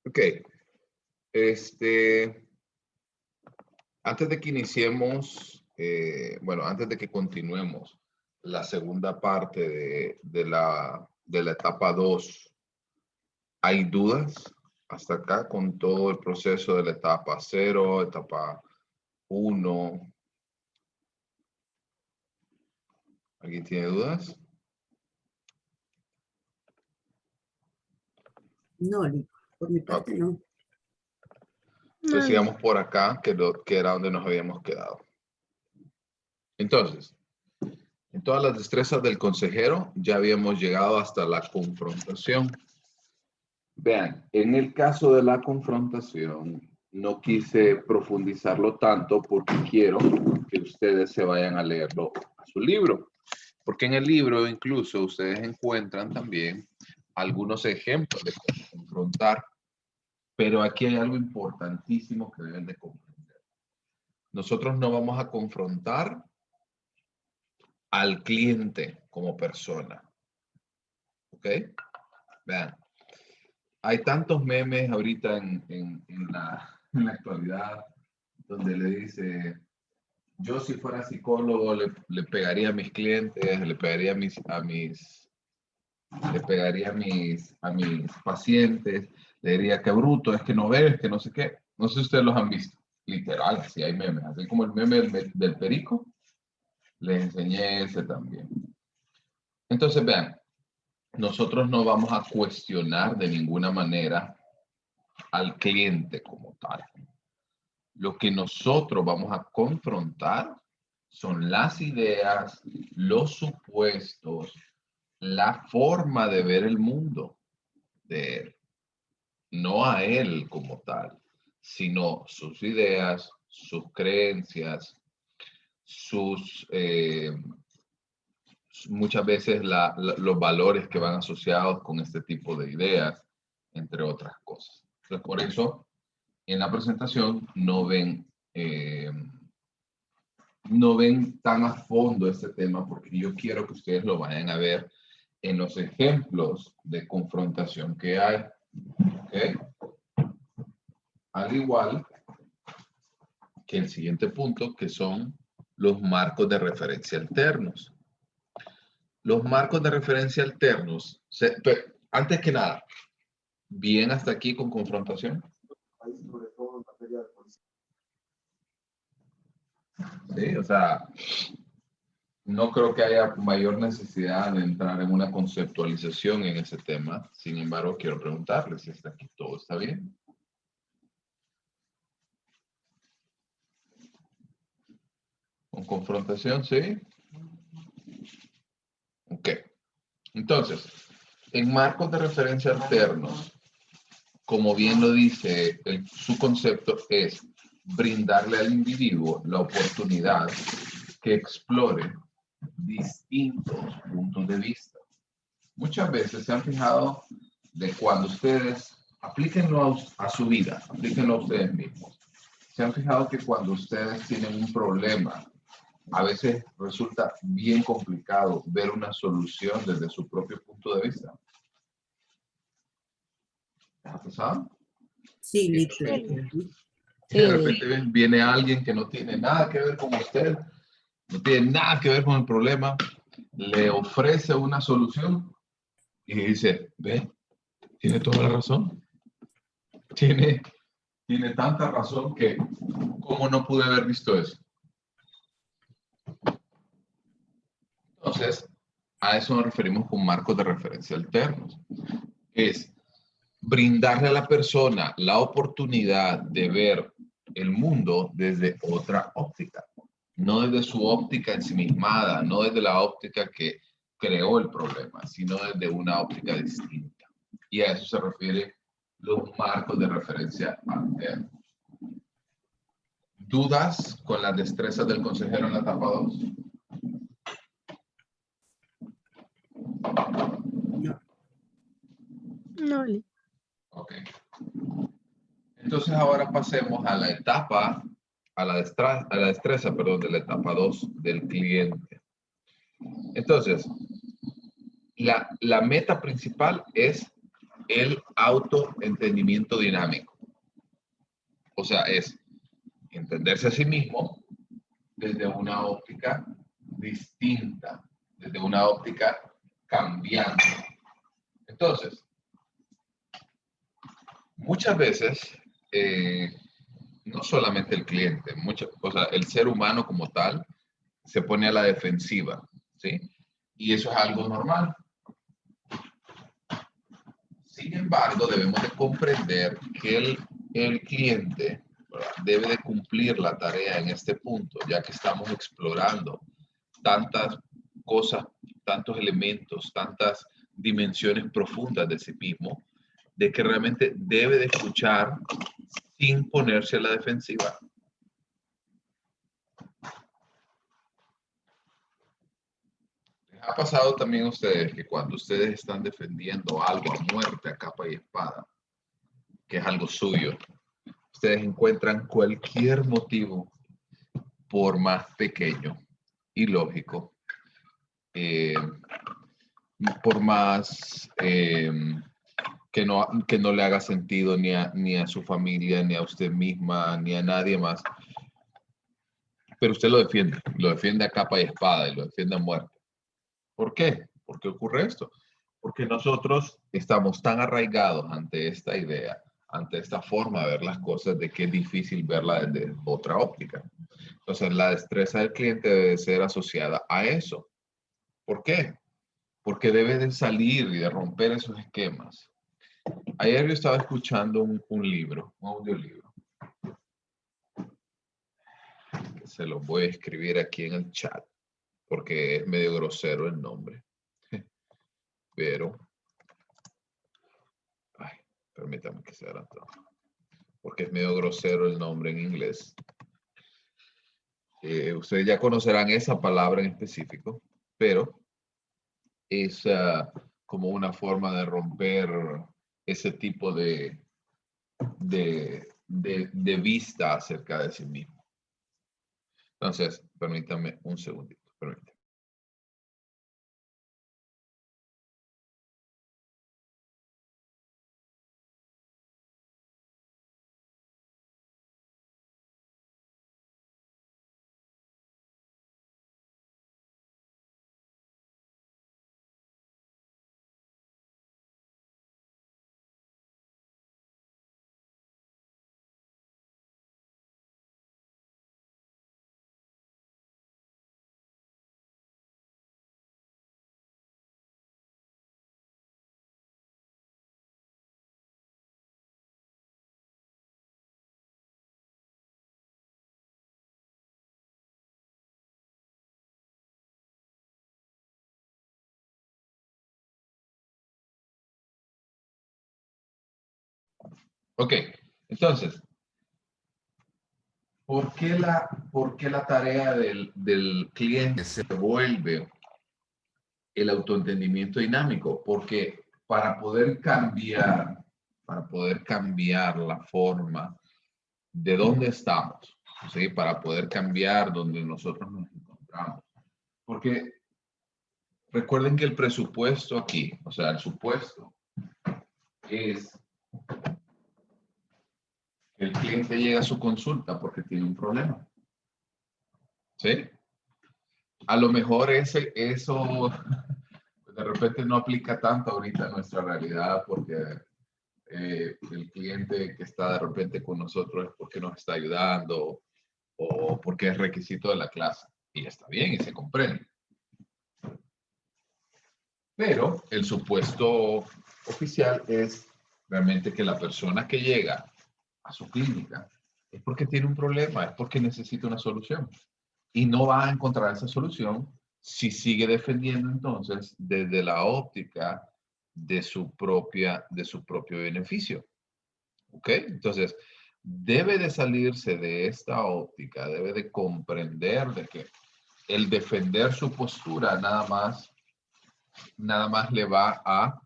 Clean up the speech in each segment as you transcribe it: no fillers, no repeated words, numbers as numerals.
Ok. Antes de que iniciemos, bueno, antes de que continuemos la segunda parte de la etapa 2, ¿hay dudas hasta acá con todo el proceso de la etapa 0, etapa 1? ¿Alguien tiene dudas? No, por mi parte Ok. no. Entonces sigamos por acá, que era donde nos habíamos quedado. Entonces, en todas las destrezas del consejero ya habíamos llegado hasta la confrontación. Vean, en el caso de la confrontación, no quise profundizarlo tanto porque quiero que ustedes se vayan a leerlo a su libro. Porque en el libro incluso ustedes encuentran también algunos ejemplos de cómo confrontar. Pero aquí hay algo importantísimo que deben de comprender. Nosotros no vamos a confrontar al cliente como persona. ¿Ok? Vean, hay tantos memes ahorita en la actualidad donde le dice, yo si fuera psicólogo le pegaría a mis clientes, le pegaría a mis pacientes, le diría que bruto, es que no ves, que no sé qué. No sé si ustedes los han visto. Literal, así hay memes. Así como el meme del perico, les enseñé ese también. Entonces, vean, nosotros no vamos a cuestionar de ninguna manera al cliente como tal. Lo que nosotros vamos a confrontar son las ideas, los supuestos, la forma de ver el mundo de él. No a él como tal, sino sus ideas, sus creencias, muchas veces los valores que van asociados con este tipo de ideas, entre otras cosas. Entonces, por eso, en la presentación no ven tan a fondo este tema, porque yo quiero que ustedes lo vayan a ver en los ejemplos de confrontación que hay. ¿Okay? Al igual que el siguiente punto, que son los marcos de referencia alternos. Los marcos de referencia alternos, antes que nada, ¿bien hasta aquí con confrontación? Sí, o sea, no creo que haya mayor necesidad de entrar en una conceptualización en ese tema. Sin embargo, quiero preguntarles si hasta aquí todo está bien. Con confrontación, ¿sí? Ok. Entonces, en marcos de referencia alternos, como bien lo dice su concepto, es brindarle al individuo la oportunidad que explore distintos puntos de vista. Muchas veces se han fijado de cuando ustedes, aplíquenlo a su vida, aplíquenlo a ustedes mismos. Se han fijado que cuando ustedes tienen un problema, a veces resulta bien complicado ver una solución desde su propio punto de vista. ¿Ha pasado? Sí, De literal. repente viene alguien que no tiene nada que ver con usted, no tiene nada que ver con el problema, le ofrece una solución y dice, ve, tiene toda la razón. Tiene tanta razón que, ¿cómo no pude haber visto eso? Entonces, a eso nos referimos con marcos de referencia alternos. Es brindarle a la persona la oportunidad de ver el mundo desde otra óptica, no desde su óptica ensimismada, no desde la óptica que creó el problema, sino desde una óptica distinta. Y a eso se refiere los marcos de referencia alternos. ¿Dudas con las destrezas del consejero en la etapa 2? No. No. Ok. Entonces ahora pasemos a la etapa, a la destreza, perdón, de la etapa 2 del cliente. Entonces, la meta principal es el autoentendimiento dinámico. O sea, es entenderse a sí mismo desde una óptica distinta, desde una óptica cambiante. Entonces, muchas veces, no solamente el cliente, o sea, el ser humano como tal se pone a la defensiva, ¿sí? Y eso es algo normal. Sin embargo, debemos de comprender que el cliente, ¿verdad?, debe de cumplir la tarea en este punto, ya que estamos explorando tantas cosas, tantos elementos, tantas dimensiones profundas de sí mismo, de que realmente debe de escuchar sin ponerse a la defensiva. ¿Les ha pasado también a ustedes que cuando ustedes están defendiendo algo a muerte, a capa y espada, que es algo suyo, ustedes encuentran cualquier motivo, por más pequeño y lógico, por más que no le haga sentido ni a su familia, ni a usted misma, ni a nadie más, pero usted lo defiende a capa y espada y lo defiende a muerte? ¿Por qué? ¿Por qué ocurre esto? Porque nosotros estamos tan arraigados ante esta idea, ante esta forma de ver las cosas, de que es difícil verla desde otra óptica. Entonces, la destreza del cliente debe ser asociada a eso. ¿Por qué? Porque debe de salir y de romper esos esquemas. Ayer yo estaba escuchando un libro, un audiolibro, que se lo voy a escribir aquí en el chat, porque es medio grosero el nombre. Pero, ay, permítame que se adelantó, porque es medio grosero el nombre en inglés. Ustedes ya conocerán esa palabra en específico, pero es como una forma de romper ese tipo de vista acerca de sí mismo. Entonces, permítame un segundito. Permítame. Ok, entonces, ¿por qué la tarea del cliente se vuelve el autoentendimiento dinámico? Porque para poder cambiar la forma de dónde estamos, ¿sí? Para poder cambiar donde nosotros nos encontramos. Porque recuerden que el presupuesto aquí, o sea, el supuesto es que el cliente llega a su consulta porque tiene un problema, ¿sí? A lo mejor eso de repente no aplica tanto ahorita en nuestra realidad, porque el cliente que está de repente con nosotros es porque nos está ayudando o porque es requisito de la clase. Y está bien y se comprende. Pero el supuesto oficial es realmente que la persona que llega a su clínica es porque tiene un problema, es porque necesita una solución. Y no va a encontrar esa solución si sigue defendiendo entonces desde la óptica de su propio beneficio. ¿Ok? Entonces, debe de salirse de esta óptica, debe de comprender de que el defender su postura nada más le va a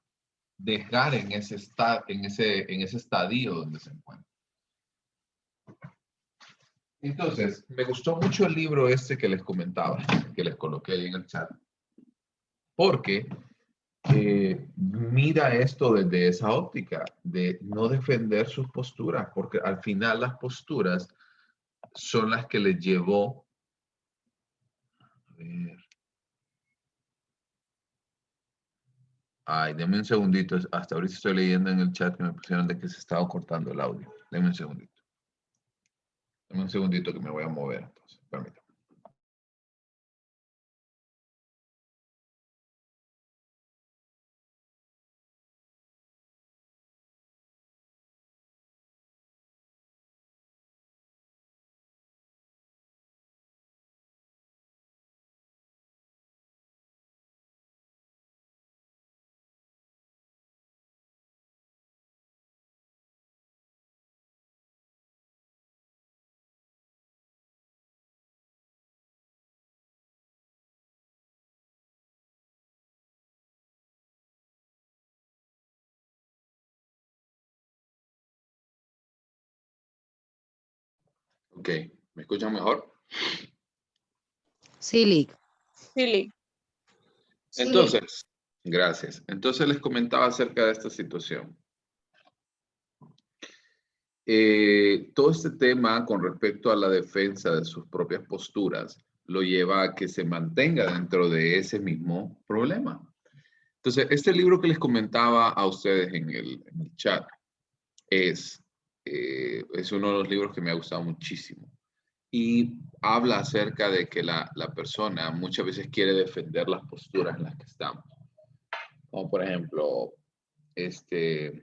dejar en ese estadio donde se encuentra. Entonces, me gustó mucho el libro este que les comentaba, que les coloqué ahí en el chat, porque mira esto desde esa óptica de no defender sus posturas, porque al final las posturas son las que les llevó. A ver. Ay, denme un segundito. Hasta ahorita estoy leyendo en el chat que me pusieron de que se estaba cortando el audio. Denme un segundito. Denme un segundito que me voy a mover. Entonces, permítame. Ok, ¿me escuchan mejor? Sí, Lick. Sí. Entonces, gracias. Entonces les comentaba acerca de esta situación. Todo este tema con respecto a la defensa de sus propias posturas lo lleva a que se mantenga dentro de ese mismo problema. Entonces, este libro que les comentaba a ustedes en el chat es uno de los libros que me ha gustado muchísimo. Y habla acerca de que la persona muchas veces quiere defender las posturas en las que estamos. Como por ejemplo, de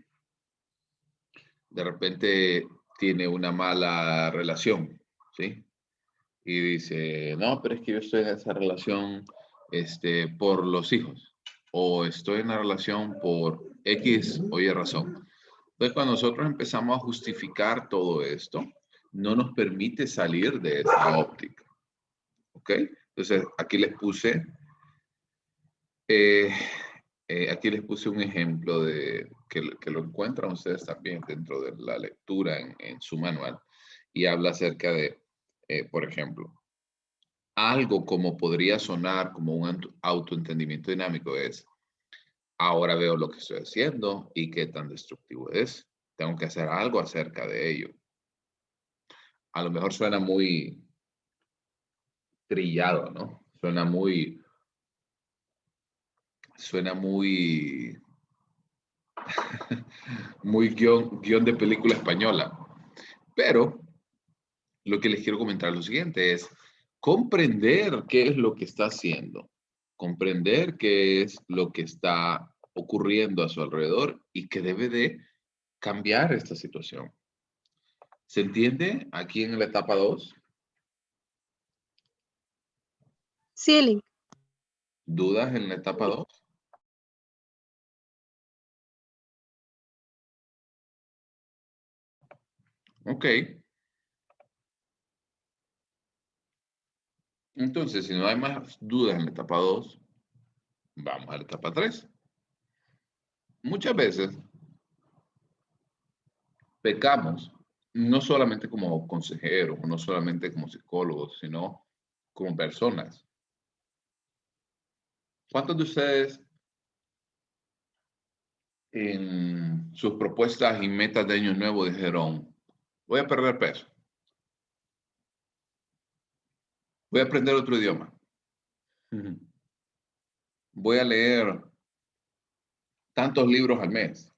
repente tiene una mala relación, ¿sí? Y dice, no, pero es que yo estoy en esa relación por los hijos. O estoy en la relación por X o Y razón. Entonces, cuando nosotros empezamos a justificar todo esto, no nos permite salir de esa óptica. ¿Ok? Entonces, aquí les puse un ejemplo de que lo encuentran ustedes también dentro de la lectura en su manual y habla acerca de, por ejemplo, algo como podría sonar como un autoentendimiento dinámico es, ahora veo lo que estoy haciendo y qué tan destructivo es. Tengo que hacer algo acerca de ello. A lo mejor suena muy trillado, ¿no? Suena muy muy guión de película española. Pero lo que les quiero comentar es lo siguiente, es comprender qué es lo que está haciendo, comprender qué es lo que está ocurriendo a su alrededor y que debe de cambiar esta situación. ¿Se entiende aquí en la etapa 2? Sí, Lick. ¿Dudas en la etapa 2? Ok. Entonces, si no hay más dudas en la etapa 2, vamos a la etapa 3. Muchas veces pecamos, no solamente como consejeros, no solamente como psicólogos, sino como personas. ¿Cuántos de ustedes en sus propuestas y metas de año nuevo dijeron, voy a perder peso, voy a aprender otro idioma, voy a leer tantos libros al mes?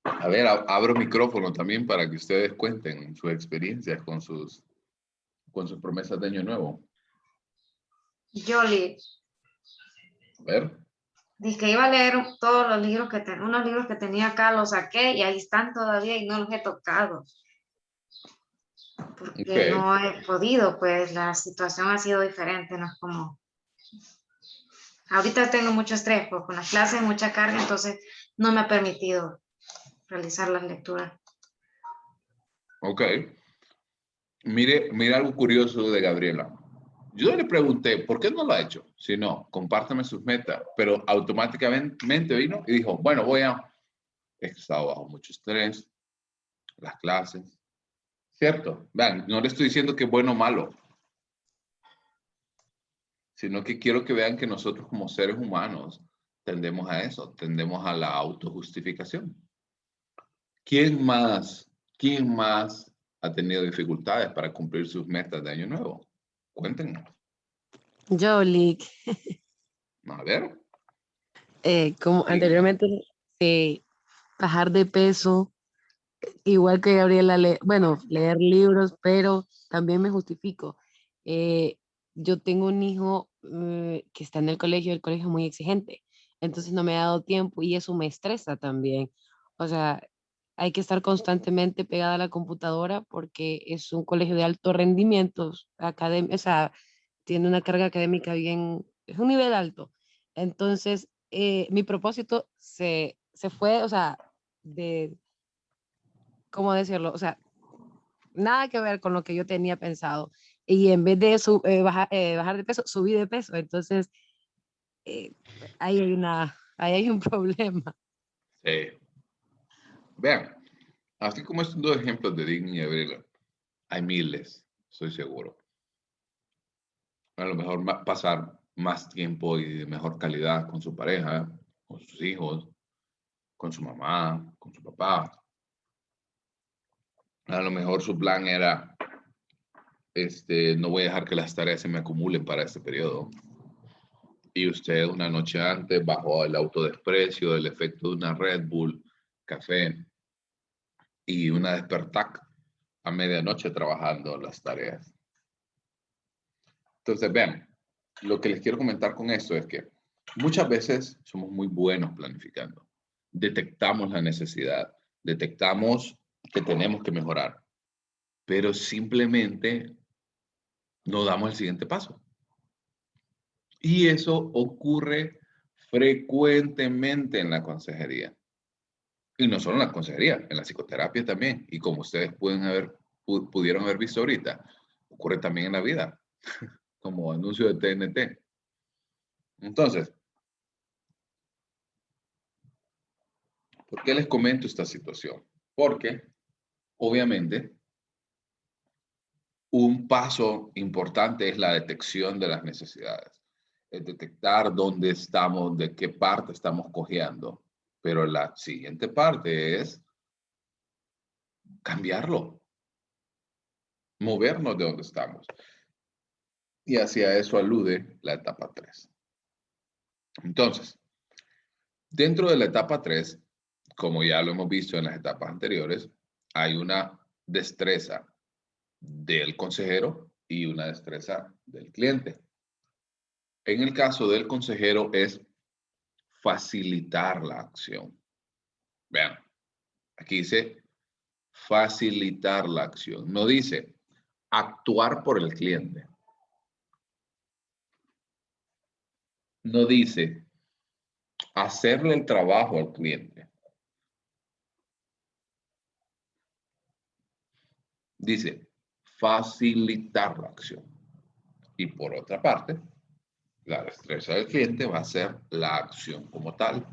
A ver, abro micrófono también para que ustedes cuenten sus experiencias con sus promesas de año nuevo. Yo A ver. dije que iba a leer todos los libros unos libros que tenía acá, los saqué y ahí están todavía y no los he tocado. Porque Okay. no he podido, pues la situación ha sido diferente, no es como... Ahorita tengo mucho estrés, pues con las clases, mucha carga, entonces no me ha permitido realizar las lecturas. Ok. Mire algo curioso de Gabriela. Yo le pregunté, ¿por qué no lo ha hecho? Si no, compártame sus metas. Pero automáticamente vino y dijo, bueno, he estado bajo mucho estrés, las clases. ¿Cierto? Vean, no le estoy diciendo que es bueno o malo. sino que quiero que vean que nosotros como seres humanos tendemos a eso, tendemos a la autojustificación. ¿Quién más ha tenido dificultades para cumplir sus metas de año nuevo? Cuéntenos. Yo, Lick, A ver. como Sí. anteriormente, bajar de peso, igual que Gabriela, bueno, leer libros, pero también me justifico. Yo tengo un hijo que está en el colegio es muy exigente, entonces no me ha dado tiempo y eso me estresa también. O sea, hay que estar constantemente pegada a la computadora porque es un colegio de alto rendimiento, o sea, tiene una carga académica bien, es un nivel alto. Entonces, mi propósito se fue, o sea, de, ¿cómo decirlo? O sea, nada que ver con lo que yo tenía pensado. Y en vez de bajar de peso, subí de peso. Entonces, eh, ahí hay un problema. Sí. Vean, así como estos dos ejemplos de Digny y Gabriela, hay miles, estoy seguro. A lo mejor pasar más tiempo y de mejor calidad con su pareja, con sus hijos, con su mamá, con su papá. A lo mejor su plan era, no voy a dejar que las tareas se me acumulen para este periodo. Y usted una noche antes, bajo el autodesprecio, el efecto de una Red Bull, café y una despertac a medianoche trabajando las tareas. Entonces, vean, lo que les quiero comentar con esto es que muchas veces somos muy buenos planificando. Detectamos la necesidad, detectamos que tenemos que mejorar, pero simplemente no damos el siguiente paso. Y eso ocurre frecuentemente en la consejería. Y no solo en la consejería, en la psicoterapia también. Y como ustedes pudieron haber visto ahorita, ocurre también en la vida, como anuncio de TNT. Entonces, ¿por qué les comento esta situación? Porque, obviamente, un paso importante es la detección de las necesidades. Es detectar dónde estamos, de qué parte estamos cojeando. Pero la siguiente parte es cambiarlo, movernos de donde estamos. Y hacia eso alude la etapa 3. Entonces, dentro de la etapa 3, como ya lo hemos visto en las etapas anteriores, hay una destreza del consejero y una destreza del cliente. En el caso del consejero es facilitar la acción. Vean, aquí dice facilitar la acción. No dice actuar por el cliente. No dice hacerle el trabajo al cliente. Dice facilitar la acción. Y por otra parte, la destreza del cliente va a ser la acción como tal.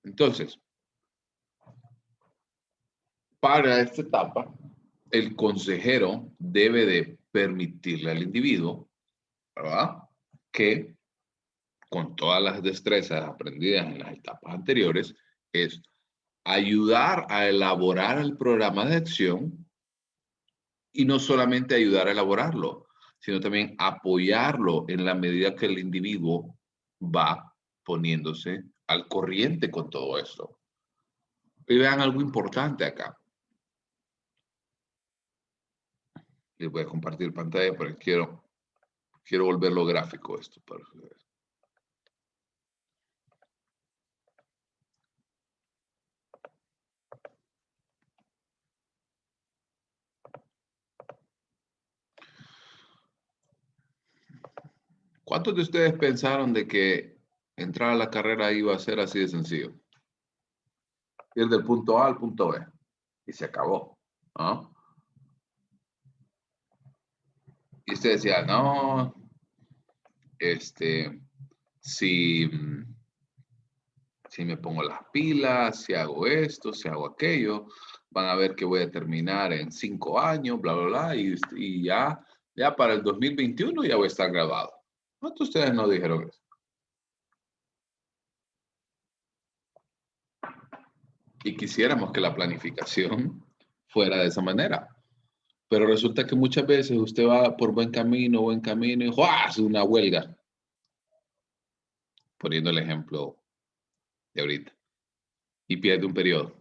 Entonces, para esta etapa, el consejero debe de permitirle al individuo, ¿verdad?, que con todas las destrezas aprendidas en las etapas anteriores, es ayudar a elaborar el programa de acción y no solamente ayudar a elaborarlo, sino también apoyarlo en la medida que el individuo va poniéndose al corriente con todo esto. Y vean algo importante acá. Les voy a compartir pantalla porque quiero volverlo gráfico esto para ustedes. ¿Cuántos de ustedes pensaron de que entrar a la carrera iba a ser así de sencillo? Ir del punto A al punto B. Y se acabó. ¿Ah? Y usted decía, no, si me pongo las pilas, si hago esto, si hago aquello, van a ver que voy a terminar en 5 años, bla, bla, bla, y ya para el 2021 ya voy a estar graduado. ¿Cuántos de ustedes no dijeron eso? Y quisiéramos que la planificación fuera de esa manera. Pero resulta que muchas veces usted va por buen camino y ¡juá! Hace una huelga. Poniendo el ejemplo de ahorita. Y pierde un periodo.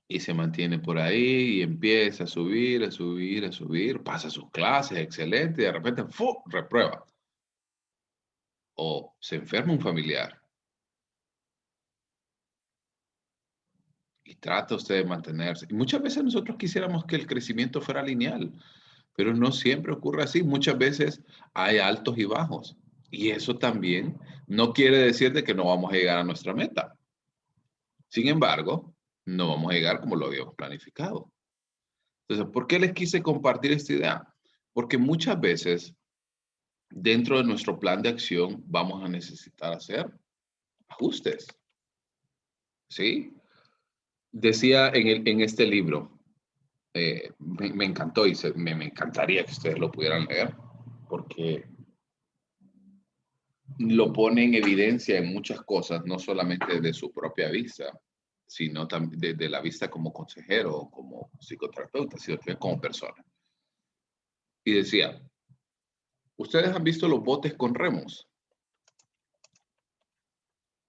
Y se mantiene por ahí y empieza a subir, a subir, a subir. Pasa sus clases, excelente. Y de repente, ¡fu! Reprueba. O se enferma un familiar. Y trata usted de mantenerse. Y muchas veces nosotros quisiéramos que el crecimiento fuera lineal, pero no siempre ocurre así. Muchas veces hay altos y bajos. Y eso también no quiere decir de que no vamos a llegar a nuestra meta. Sin embargo, no vamos a llegar como lo habíamos planificado. Entonces, ¿por qué les quise compartir esta idea? Porque muchas veces dentro de nuestro plan de acción vamos a necesitar hacer ajustes. ¿Sí? Decía en este libro, me encantó y me encantaría que ustedes lo pudieran leer, porque lo pone en evidencia en muchas cosas, no solamente de su propia vista, sino también de la vista como consejero, como psicoterapeuta, sino también como persona. Y decía, ¿ustedes han visto los botes con remos?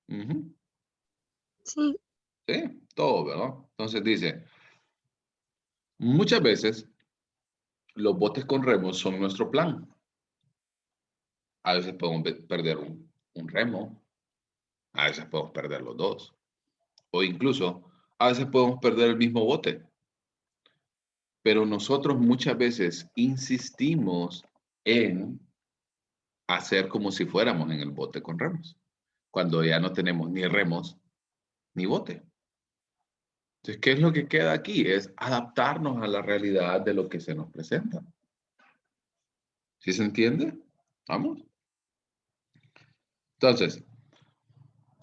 Ujú. Sí. Sí, todo, ¿verdad? Entonces dice, muchas veces los botes con remos son nuestro plan. A veces podemos perder un remo, a veces podemos perder los dos, o incluso a veces podemos perder el mismo bote. Pero nosotros muchas veces insistimos en hacer como si fuéramos en el bote con remos, cuando ya no tenemos ni remos ni bote. Entonces, ¿qué es lo que queda aquí? Es adaptarnos a la realidad de lo que se nos presenta. ¿Sí se entiende? ¿Vamos? Entonces,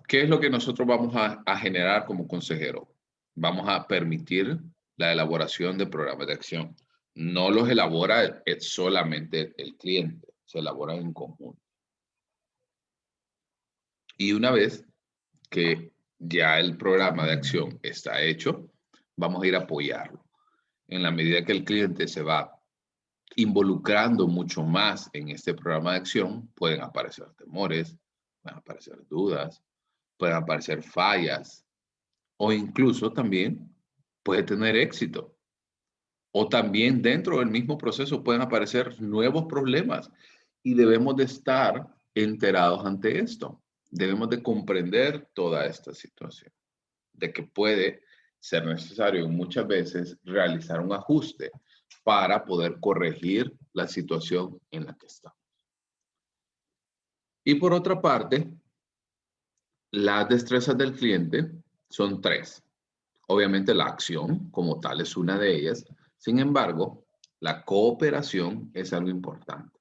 ¿qué es lo que nosotros vamos a generar como consejero? Vamos a permitir la elaboración de programas de acción. No los elabora solamente el cliente, se elaboran en conjunto. Y una vez que ya el programa de acción está hecho, vamos a ir a apoyarlo. En la medida que el cliente se va involucrando mucho más en este programa de acción, pueden aparecer temores, pueden aparecer dudas, pueden aparecer fallas, o incluso también puede tener éxito. O también dentro del mismo proceso pueden aparecer nuevos problemas y debemos de estar enterados ante esto. Debemos de comprender toda esta situación, de que puede ser necesario muchas veces realizar un ajuste para poder corregir la situación en la que estamos. Y por otra parte, las destrezas del cliente son tres. Obviamente la acción como tal es una de ellas. Sin embargo, la cooperación es algo importante.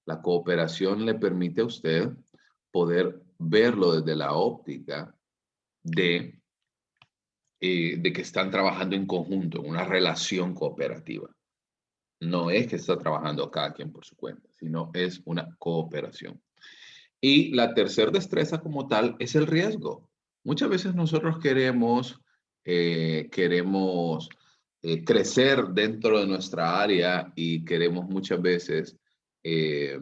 La cooperación le permite a usted poder verlo desde la óptica de que están trabajando en conjunto, en una relación cooperativa. No es que está trabajando cada quien por su cuenta, sino es una cooperación. Y la tercera destreza como tal es el riesgo. Muchas veces nosotros queremos crecer dentro de nuestra área y queremos muchas veces eh,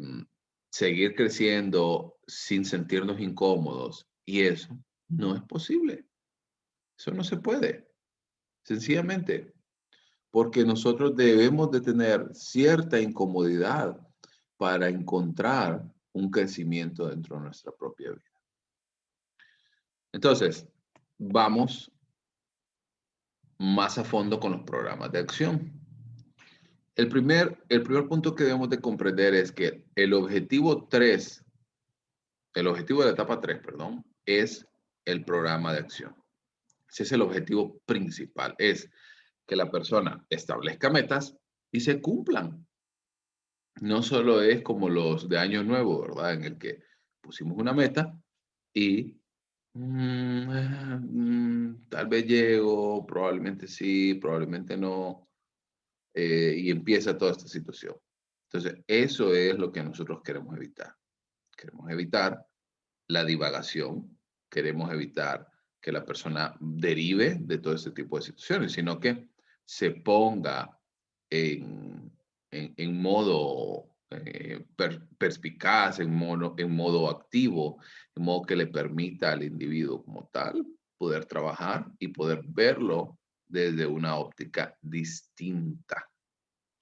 seguir creciendo sin sentirnos incómodos. Y eso no es posible. Eso no se puede. Sencillamente, porque nosotros debemos de tener cierta incomodidad para encontrar un crecimiento dentro de nuestra propia vida. Entonces, vamos más a fondo con los programas de acción. El primer punto que debemos de comprender es que el objetivo de la etapa 3, perdón, es el programa de acción. Ese es el objetivo principal, es que la persona establezca metas y se cumplan. No solo es como los de Año Nuevo, ¿verdad? En el que pusimos una meta y tal vez llego, probablemente sí, probablemente no, y empieza toda esta situación. Entonces, eso es lo que nosotros queremos evitar. Queremos evitar la divagación, queremos evitar que la persona derive de todo este tipo de situaciones, sino que se ponga en modo perspicaz, en modo activo, en modo que le permita al individuo como tal poder trabajar y poder verlo desde una óptica distinta.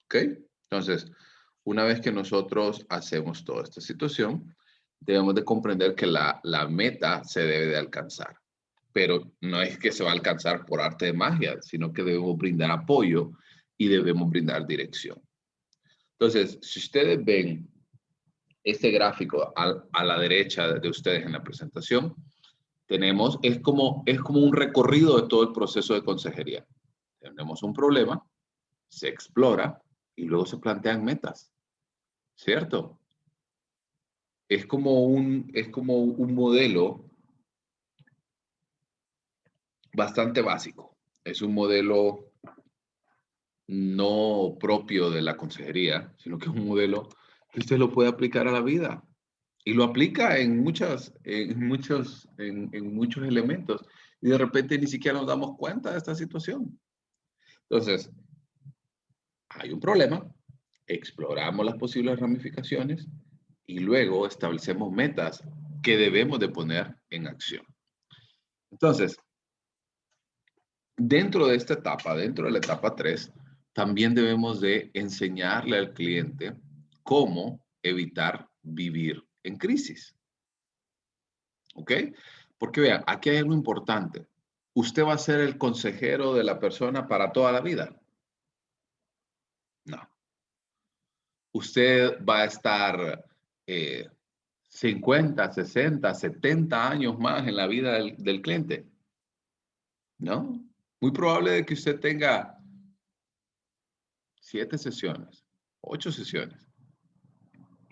¿Ok? Entonces, una vez que nosotros hacemos toda esta situación, debemos de comprender que la meta se debe de alcanzar. Pero no es que se va a alcanzar por arte de magia, sino que debemos brindar apoyo y debemos brindar dirección. Entonces, si ustedes ven este gráfico a la derecha de ustedes en la presentación, tenemos, es como un recorrido de todo el proceso de consejería. Tenemos un problema, se explora y luego se plantean metas, ¿cierto? Es como un modelo bastante básico. Es un modelo no propio de la consejería, sino que es un modelo que usted lo puede aplicar a la vida. Y lo aplica en muchos elementos. Y de repente ni siquiera nos damos cuenta de esta situación. Entonces, hay un problema, exploramos las posibles ramificaciones y luego establecemos metas que debemos de poner en acción. Entonces, dentro de esta etapa, dentro de la etapa 3, también debemos de enseñarle al cliente cómo evitar vivir en crisis. ¿Ok? Porque vean, aquí hay algo importante. ¿Usted va a ser el consejero de la persona para toda la vida? No. Usted va a estar 50, 60, 70 años más en la vida del cliente. ¿No? Muy probable de que usted tenga 7 sesiones, 8 sesiones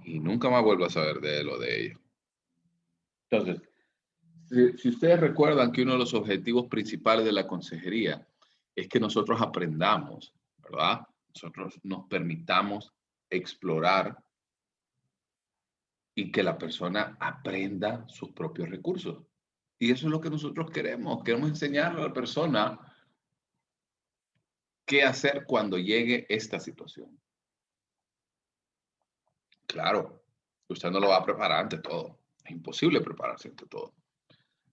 y nunca más vuelva a saber de él o de ella. Entonces, si ustedes recuerdan que uno de los objetivos principales de la consejería es que nosotros aprendamos, ¿verdad? Nosotros nos permitamos explorar y que la persona aprenda sus propios recursos. Y eso es lo que nosotros queremos. Queremos enseñarle a la persona qué hacer cuando llegue esta situación. Claro, usted no lo va a preparar ante todo. Es imposible prepararse ante todo.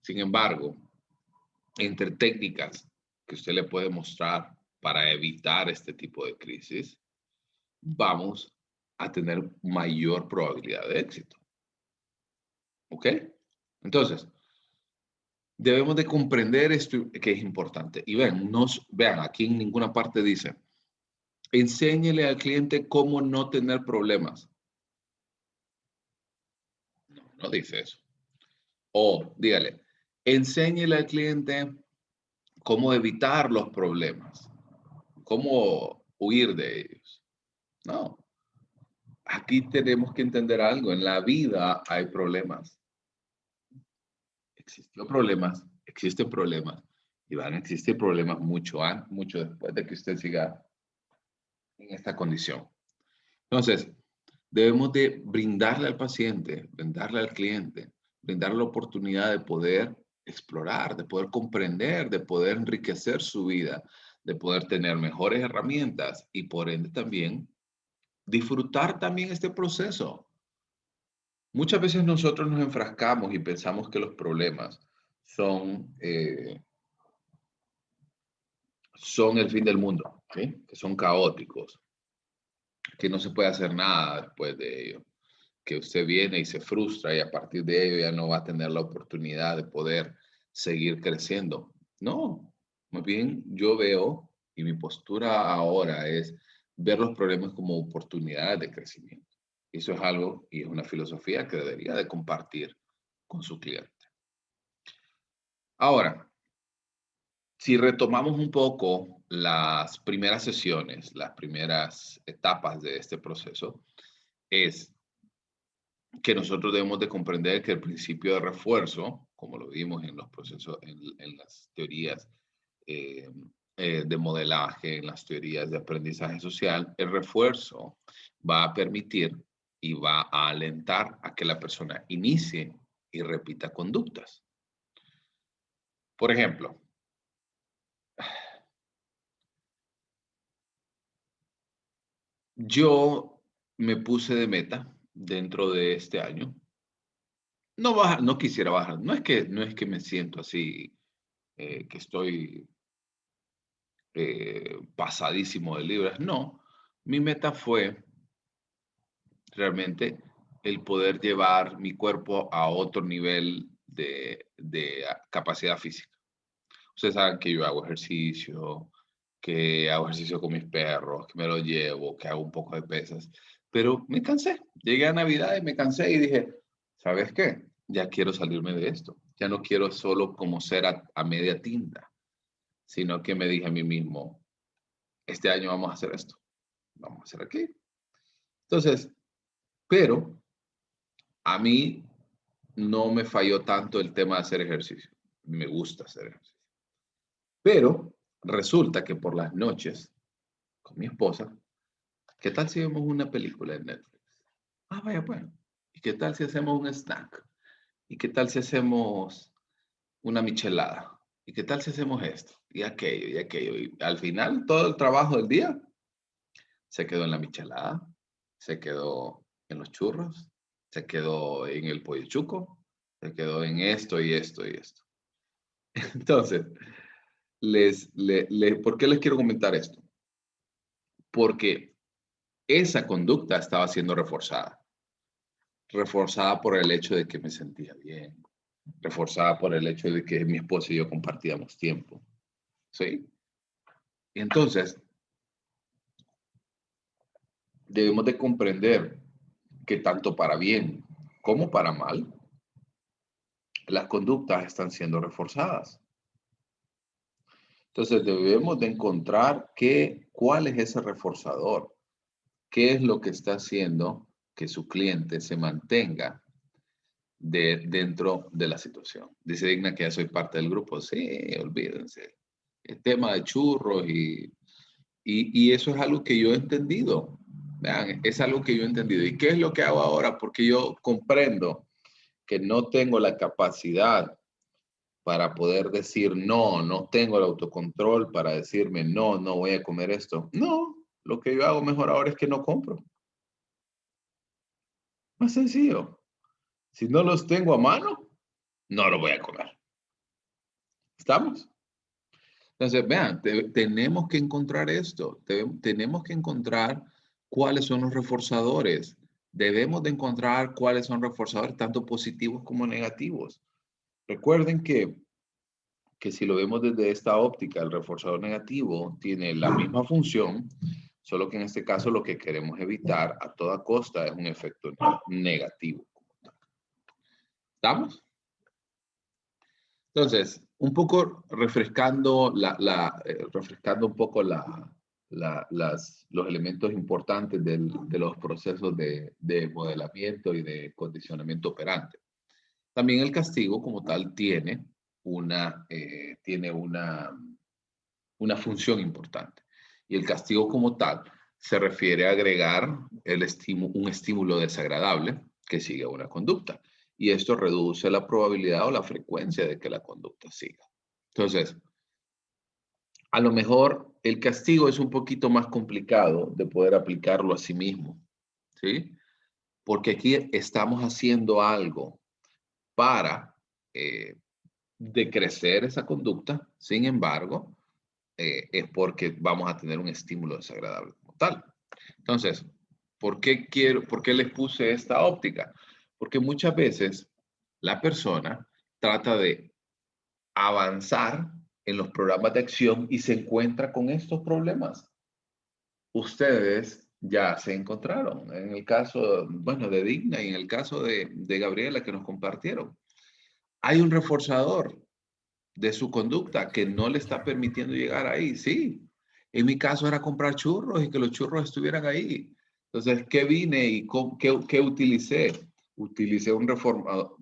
Sin embargo, entre técnicas que usted le puede mostrar para evitar este tipo de crisis, vamos a tener mayor probabilidad de éxito. ¿Ok? Entonces, debemos de comprender esto que es importante. Y vean, aquí en ninguna parte dice, enséñele al cliente cómo no tener problemas. No, no dice eso. O dígale, enséñele al cliente cómo evitar los problemas, cómo huir de ellos. No. Aquí tenemos que entender algo. En la vida hay problemas. Existen problemas y van a existir problemas mucho después de que usted siga en esta condición. Entonces, debemos de brindarle al paciente, brindarle al cliente, brindarle la oportunidad de poder explorar, de poder comprender, de poder enriquecer su vida, de poder tener mejores herramientas y por ende también disfrutar también este proceso. Muchas veces nosotros nos enfrascamos y pensamos que los problemas son el fin del mundo, ¿sí? Que son caóticos, que no se puede hacer nada después de ello, que usted viene y se frustra y a partir de ello ya no va a tener la oportunidad de poder seguir creciendo. No, más bien yo veo y mi postura ahora es ver los problemas como oportunidades de crecimiento. Eso es algo y es una filosofía que debería de compartir con su cliente. Ahora, si retomamos un poco las primeras sesiones, las primeras etapas de este proceso, es que nosotros debemos de comprender que el principio de refuerzo, como lo vimos en los procesos, en las teorías de modelaje, en las teorías de aprendizaje social, el refuerzo va a permitir y va a alentar a que la persona inicie y repita conductas. Por ejemplo, yo me puse de meta dentro de este año. No bajar, no quisiera bajar. No es que me siento así, que estoy pasadísimo de libras. No, mi meta fue realmente el poder llevar mi cuerpo a otro nivel de capacidad física. Ustedes saben que yo hago ejercicio, que hago ejercicio con mis perros, que me los llevo, que hago un poco de pesas, pero me cansé. Llegué a Navidad y me cansé y dije, ¿sabes qué? Ya quiero salirme de esto. Ya no quiero solo como ser a media tinta, sino que me dije a mí mismo, este año vamos a hacer esto, vamos a hacer aquí. Entonces, pero a mí no me falló tanto el tema de hacer ejercicio. Me gusta hacer ejercicio. Pero resulta que por las noches, con mi esposa, ¿qué tal si vemos una película en Netflix? Ah, vaya, bueno. ¿Y qué tal si hacemos un snack? ¿Y qué tal si hacemos una michelada? ¿Y qué tal si hacemos esto? Y aquello, y aquello. Y al final, todo el trabajo del día se quedó en la michelada, se quedó en los churros, se quedó en el pollo chuco, se quedó en esto y esto y esto. Entonces, ¿por qué les quiero comentar esto? Porque esa conducta estaba siendo reforzada. Reforzada por el hecho de que me sentía bien. Reforzada por el hecho de que mi esposa y yo compartíamos tiempo. ¿Sí? Y entonces, debemos de comprender que tanto para bien como para mal, las conductas están siendo reforzadas. Entonces, debemos de encontrar cuál es ese reforzador. ¿Qué es lo que está haciendo que su cliente se mantenga dentro de la situación? Dice Digna que ya soy parte del grupo. Sí, olvídense. El tema de churros y eso es algo que yo he entendido. Vean, es algo que yo he entendido. ¿Y qué es lo que hago ahora? Porque yo comprendo que no tengo la capacidad para poder decir no, no tengo el autocontrol para decirme no, no voy a comer esto. No, lo que yo hago mejor ahora es que no compro. Más sencillo. Si no los tengo a mano, no los voy a comer. ¿Estamos? Entonces, vean, tenemos que encontrar esto. Tenemos que encontrar cuáles son los reforzadores. Debemos de encontrar cuáles son reforzadores, tanto positivos como negativos. Recuerden que si lo vemos desde esta óptica, el reforzador negativo tiene la misma función, solo que en este caso lo que queremos evitar a toda costa es un efecto negativo. ¿Estamos? Entonces, un poco refrescando, refrescando un poco los elementos importantes de los procesos de modelamiento y de condicionamiento operante. También el castigo como tal tiene una función importante. Y el castigo como tal se refiere a agregar un estímulo desagradable que siga una conducta. Y esto reduce la probabilidad o la frecuencia de que la conducta siga. Entonces, a lo mejor el castigo es un poquito más complicado de poder aplicarlo a sí mismo, ¿sí? Porque aquí estamos haciendo algo para decrecer esa conducta. Sin embargo, es porque vamos a tener un estímulo desagradable como tal. Entonces, ¿por qué les puse esta óptica? Porque muchas veces la persona trata de avanzar en los programas de acción y se encuentra con estos problemas. Ustedes ya se encontraron en el caso, bueno, de Digna y en el caso de Gabriela que nos compartieron. Hay un reforzador de su conducta que no le está permitiendo llegar ahí. Sí, en mi caso era comprar churros y que los churros estuvieran ahí. Entonces, ¿qué vine y qué utilicé? Utilicé un reforzador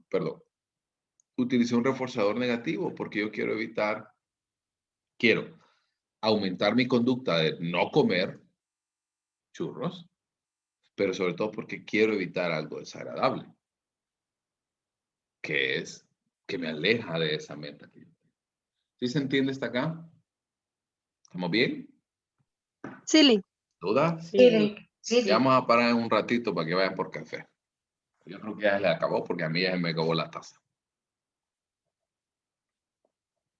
negativo porque yo quiero aumentar mi conducta de no comer churros, pero sobre todo porque quiero evitar algo desagradable, que es que me aleja de esa meta que yo tengo. ¿Sí se entiende hasta acá? ¿Estamos bien? Sí, Link. ¿Dudas? Sí, Link. Sí, Ya Link. vamos a parar un ratito para que vayan por café. Yo creo que ya se le acabó porque a mí ya se me acabó la taza.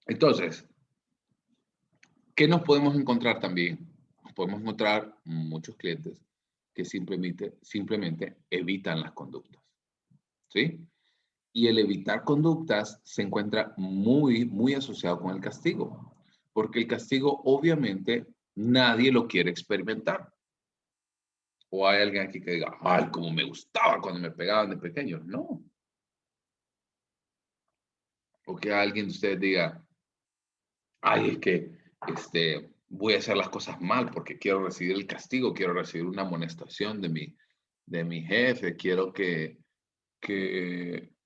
Entonces, ¿qué nos podemos encontrar también? Nos podemos encontrar muchos clientes que simplemente evitan las conductas. ¿Sí? Y el evitar conductas se encuentra muy asociado con el castigo. Porque el castigo, obviamente, nadie lo quiere experimentar. O hay alguien aquí que diga, ay, como me gustaba cuando me pegaban de pequeño. No. O que alguien de ustedes diga, ay, es que voy a hacer las cosas mal porque quiero recibir el castigo, quiero recibir una amonestación de mi jefe, quiero que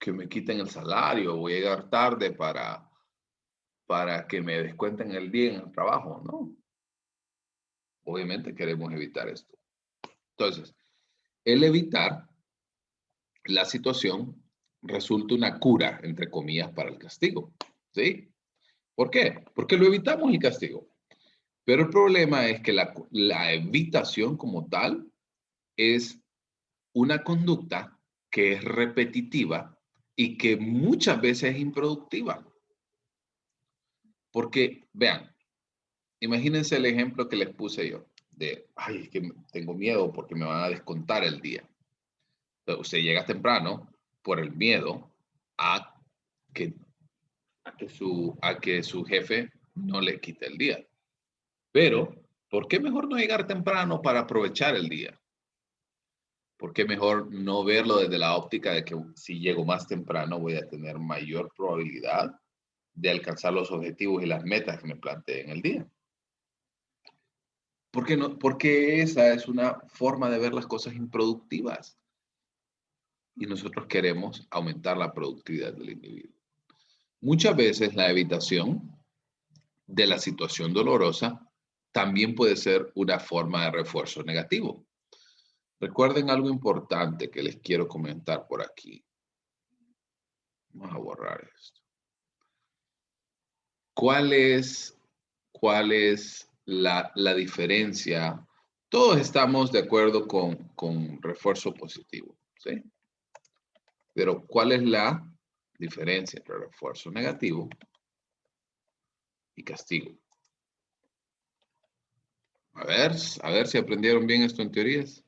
me quiten el salario, voy a llegar tarde para que me descuenten el día en el trabajo, ¿no? Obviamente queremos evitar esto. Entonces, el evitar la situación resulta una cura, entre comillas, para el castigo, ¿sí? ¿Por qué? Porque lo evitamos el castigo. Pero el problema es que la evitación como tal es una conducta que es repetitiva y que muchas veces es improductiva. Porque, vean, imagínense el ejemplo que les puse yo de, ay, es que tengo miedo porque me van a descontar el día. Entonces, usted llega temprano por el miedo a que, a que su jefe no le quite el día. Pero, ¿por qué mejor no llegar temprano para aprovechar el día? ¿Por qué mejor no verlo desde la óptica de que si llego más temprano voy a tener mayor probabilidad de alcanzar los objetivos y las metas que me planteé en el día? ¿Por qué no? Porque esa es una forma de ver las cosas improductivas. Y nosotros queremos aumentar la productividad del individuo. Muchas veces la evitación de la situación dolorosa también puede ser una forma de refuerzo negativo. Recuerden algo importante que les quiero comentar por aquí. Vamos a borrar esto. ¿Cuál es la diferencia? Todos estamos de acuerdo con refuerzo positivo, ¿sí? Pero ¿cuál es la diferencia entre refuerzo negativo y castigo? A ver si aprendieron bien esto en teorías.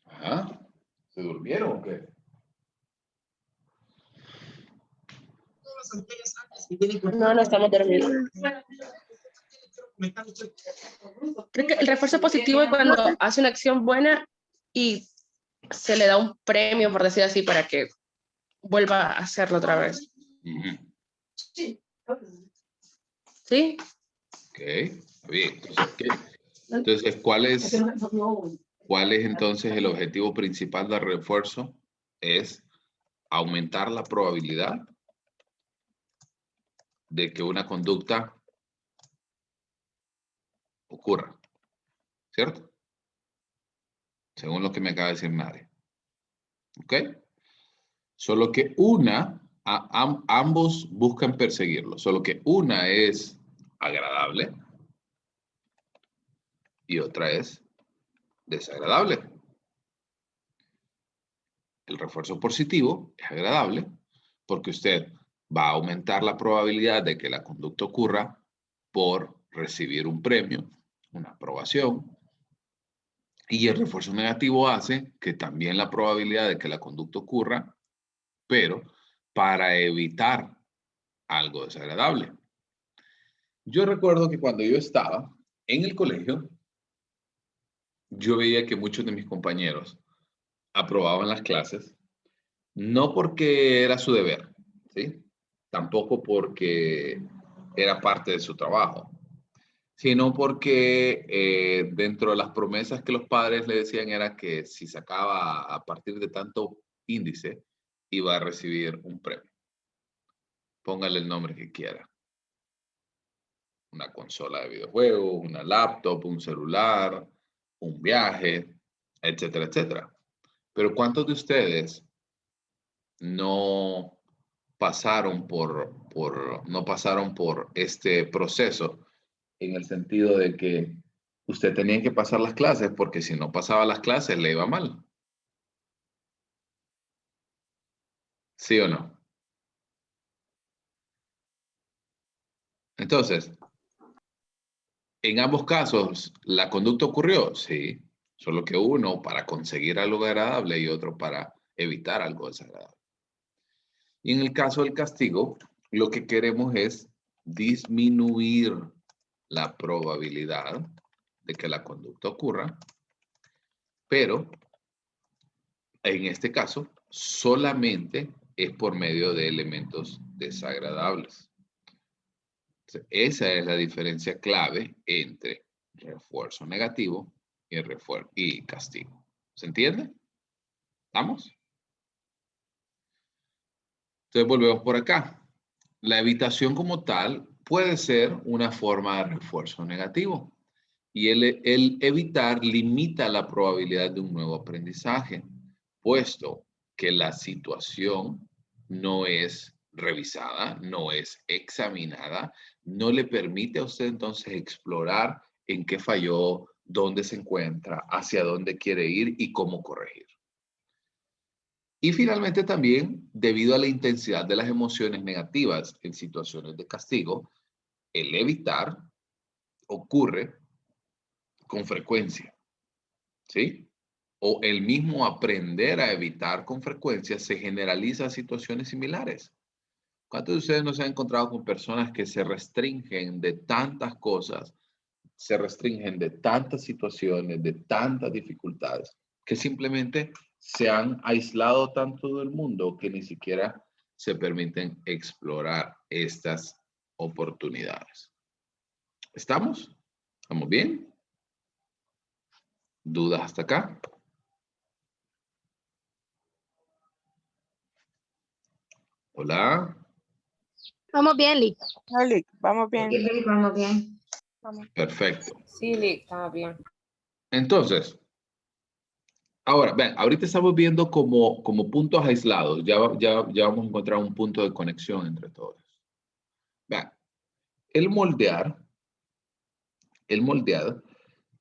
Ajá. ¿Se durmieron o qué? No, no estamos dormidos. Creo que el refuerzo positivo es cuando hace una acción buena y se le da un premio, por decir así, para que vuelva a hacerlo otra vez. Uh-huh. ¿Sí? Ok, está bien. Entonces, ¿cuál es entonces el objetivo principal del refuerzo? Es aumentar la probabilidad de que una conducta ocurra, ¿cierto? Según lo que me acaba de decir nadie. ¿Ok? Solo que ambos buscan perseguirlo, solo que una es agradable y otra es desagradable. El refuerzo positivo es agradable porque usted va a aumentar la probabilidad de que la conducta ocurra por recibir un premio, una aprobación. Y el refuerzo negativo hace que también la probabilidad de que la conducta ocurra, pero para evitar algo desagradable. Yo recuerdo que cuando yo estaba en el colegio, yo veía que muchos de mis compañeros aprobaban las clases, no porque era su deber, ¿sí? Tampoco porque era parte de su trabajo, sino porque dentro de las promesas que los padres le decían era que si sacaba a partir de tanto índice, iba a recibir un premio. Póngale el nombre que quiera. Una consola de videojuegos, una laptop, un celular, un viaje, etcétera, etcétera. Pero ¿cuántos de ustedes no pasaron no pasaron por este proceso en el sentido de que usted tenía que pasar las clases porque si no pasaba las clases le iba mal? ¿Sí o no? Entonces, en ambos casos, ¿la conducta ocurrió? Sí, solo que uno para conseguir algo agradable y otro para evitar algo desagradable. Y en el caso del castigo, lo que queremos es disminuir la probabilidad de que la conducta ocurra, pero en este caso solamente es por medio de elementos desagradables. Esa es la diferencia clave entre refuerzo negativo y castigo. ¿Se entiende? ¿Estamos? Entonces volvemos por acá. La evitación como tal puede ser una forma de refuerzo negativo. Y el evitar limita la probabilidad de un nuevo aprendizaje, puesto que la situación no es revisada, no es examinada, no le permite a usted entonces explorar en qué falló, dónde se encuentra, hacia dónde quiere ir y cómo corregir. Y finalmente también, debido a la intensidad de las emociones negativas en situaciones de castigo, el evitar ocurre con frecuencia, ¿sí? O el mismo aprender a evitar con frecuencia se generaliza a situaciones similares. ¿Cuántos de ustedes no se han encontrado con personas que se restringen de tantas cosas, se restringen de tantas situaciones, de tantas dificultades, que simplemente se han aislado tanto del mundo que ni siquiera se permiten explorar estas oportunidades? ¿Estamos? ¿Estamos bien? ¿Dudas hasta acá? Hola. Vamos bien, Lee. Lick, vamos bien. Sí, Lick, vamos bien. Perfecto. Sí, Lick, estaba bien. Entonces, ahora, ven, ahorita estamos viendo como puntos aislados. Ya vamos a encontrar un punto de conexión entre todos. Vean, el moldear,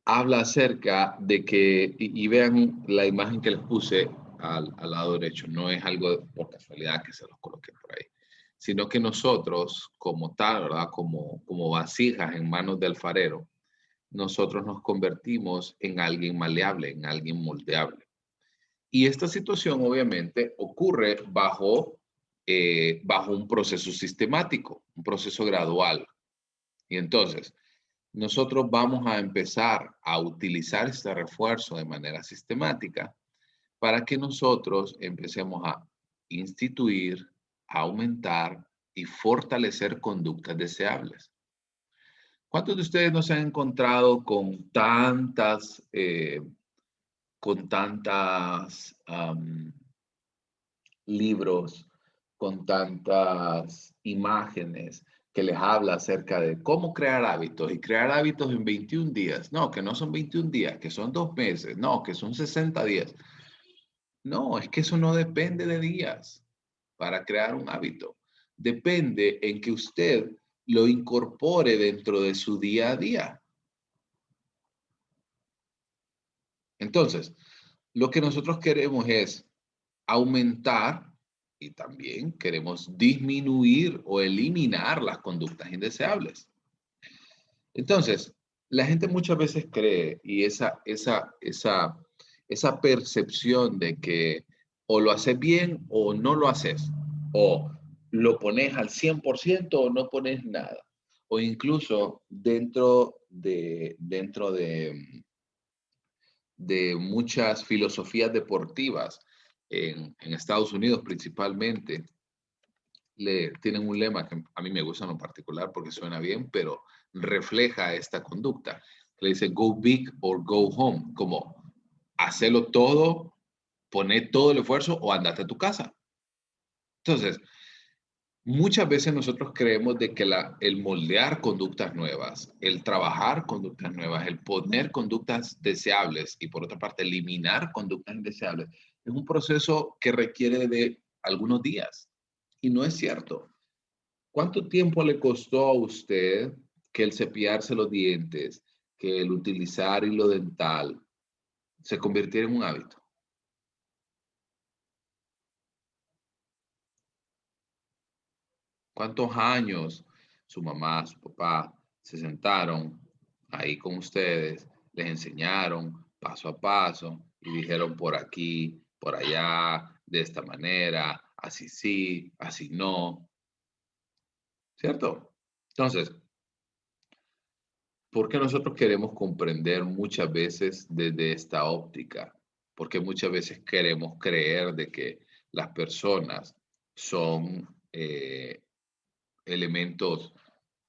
habla acerca de que, y vean la imagen que les puse al lado derecho, no es algo por casualidad que se los coloqué por ahí, sino que nosotros como tal, ¿verdad? Como vasijas en manos del alfarero, nosotros nos convertimos en alguien maleable, en alguien moldeable. Y esta situación obviamente ocurre bajo un proceso sistemático, un proceso gradual. Y entonces, nosotros vamos a empezar a utilizar este refuerzo de manera sistemática para que nosotros empecemos a instituir, aumentar y fortalecer conductas deseables. ¿Cuántos de ustedes no se han encontrado con tantas libros, con tantas imágenes que les habla acerca de cómo crear hábitos y crear hábitos en 21 días? No, que no son 21 días, que son 2 meses, no, que son 60 días. No, es que eso no depende de días para crear un hábito. Depende en que usted lo incorpore dentro de su día a día. Entonces, lo que nosotros queremos es aumentar y también queremos disminuir o eliminar las conductas indeseables. Entonces, la gente muchas veces cree y esa percepción de que o lo haces bien o no lo haces, o lo pones al 100% o no pones nada, o incluso dentro de muchas filosofías deportivas en Estados Unidos principalmente, tienen un lema que a mí me gusta en lo particular porque suena bien, pero refleja esta conducta. Le dice go big or go home, como hacerlo todo, poner todo el esfuerzo o andate a tu casa. Entonces, muchas veces nosotros creemos de que el moldear conductas nuevas, el trabajar conductas nuevas, el poner conductas deseables y por otra parte eliminar conductas indeseables, es un proceso que requiere de algunos días. Y no es cierto. ¿Cuánto tiempo le costó a usted que el cepillarse los dientes, que el utilizar hilo dental se convirtiera en un hábito? ¿Cuántos años su mamá, su papá se sentaron ahí con ustedes, les enseñaron paso a paso y dijeron por aquí, por allá, de esta manera, así sí, así no? ¿Cierto? Entonces, ¿por qué nosotros queremos comprender muchas veces desde esta óptica? Porque muchas veces queremos creer de que las personas son elementos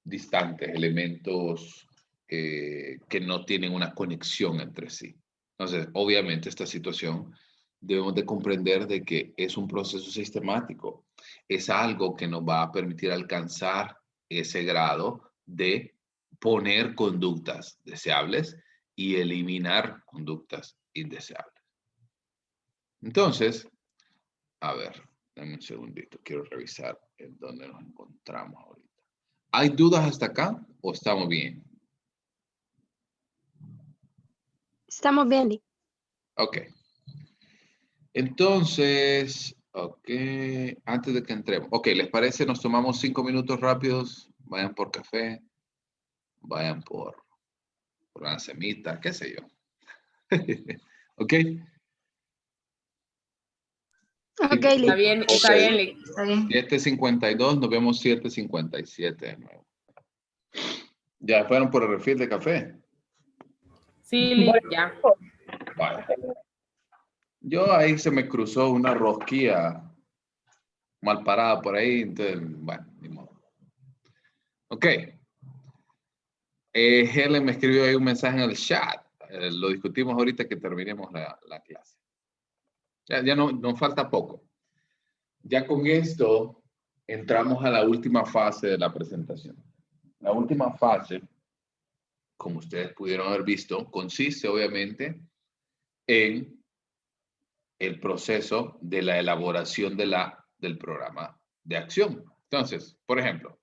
distantes, elementos que no tienen una conexión entre sí. Entonces, obviamente esta situación debemos de comprender de que es un proceso sistemático. Es algo que nos va a permitir alcanzar ese grado de poner conductas deseables y eliminar conductas indeseables. Entonces, a ver, dame un segundito, quiero revisar en dónde nos encontramos ahorita. ¿Hay dudas hasta acá o estamos bien? Estamos bien, Lick. Ok. Entonces, ok, antes de que entremos. Ok, ¿les parece? Nos tomamos 5 minutos rápidos. Vayan por café, vayan por una semita, qué sé yo. Ok. Ok, Está Lick. bien, Ok. está bien, Lick. Está bien. 7:52, nos vemos 7:57 de nuevo. ¿Ya fueron por el refil de café? Sí, Lick, ya. Vale. Yo ahí se me cruzó una rosquilla mal parada por ahí, entonces, bueno, ni modo. Ok. Helen me escribió ahí un mensaje en el chat. Lo discutimos ahorita que terminemos la clase. Ya no, nos falta poco. Ya con esto entramos a la última fase de la presentación. La última fase, como ustedes pudieron haber visto, consiste obviamente en el proceso de la elaboración del programa de acción. Entonces, por ejemplo,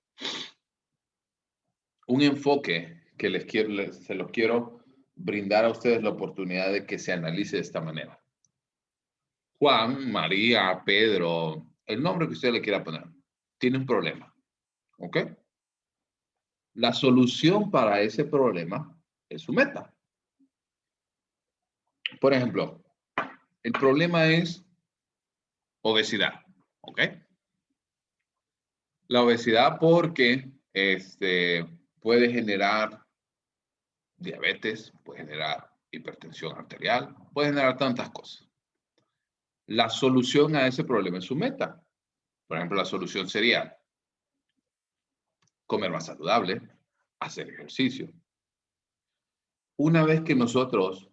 un enfoque que se los quiero brindar a ustedes la oportunidad de que se analice de esta manera. Juan, María, Pedro, el nombre que usted le quiera poner, tiene un problema. ¿Ok? La solución para ese problema es su meta. Por ejemplo, el problema es obesidad. ¿Ok? La obesidad porque puede generar diabetes, puede generar hipertensión arterial, puede generar tantas cosas. La solución a ese problema es su meta. Por ejemplo, la solución sería comer más saludable, hacer ejercicio. Una vez que nosotros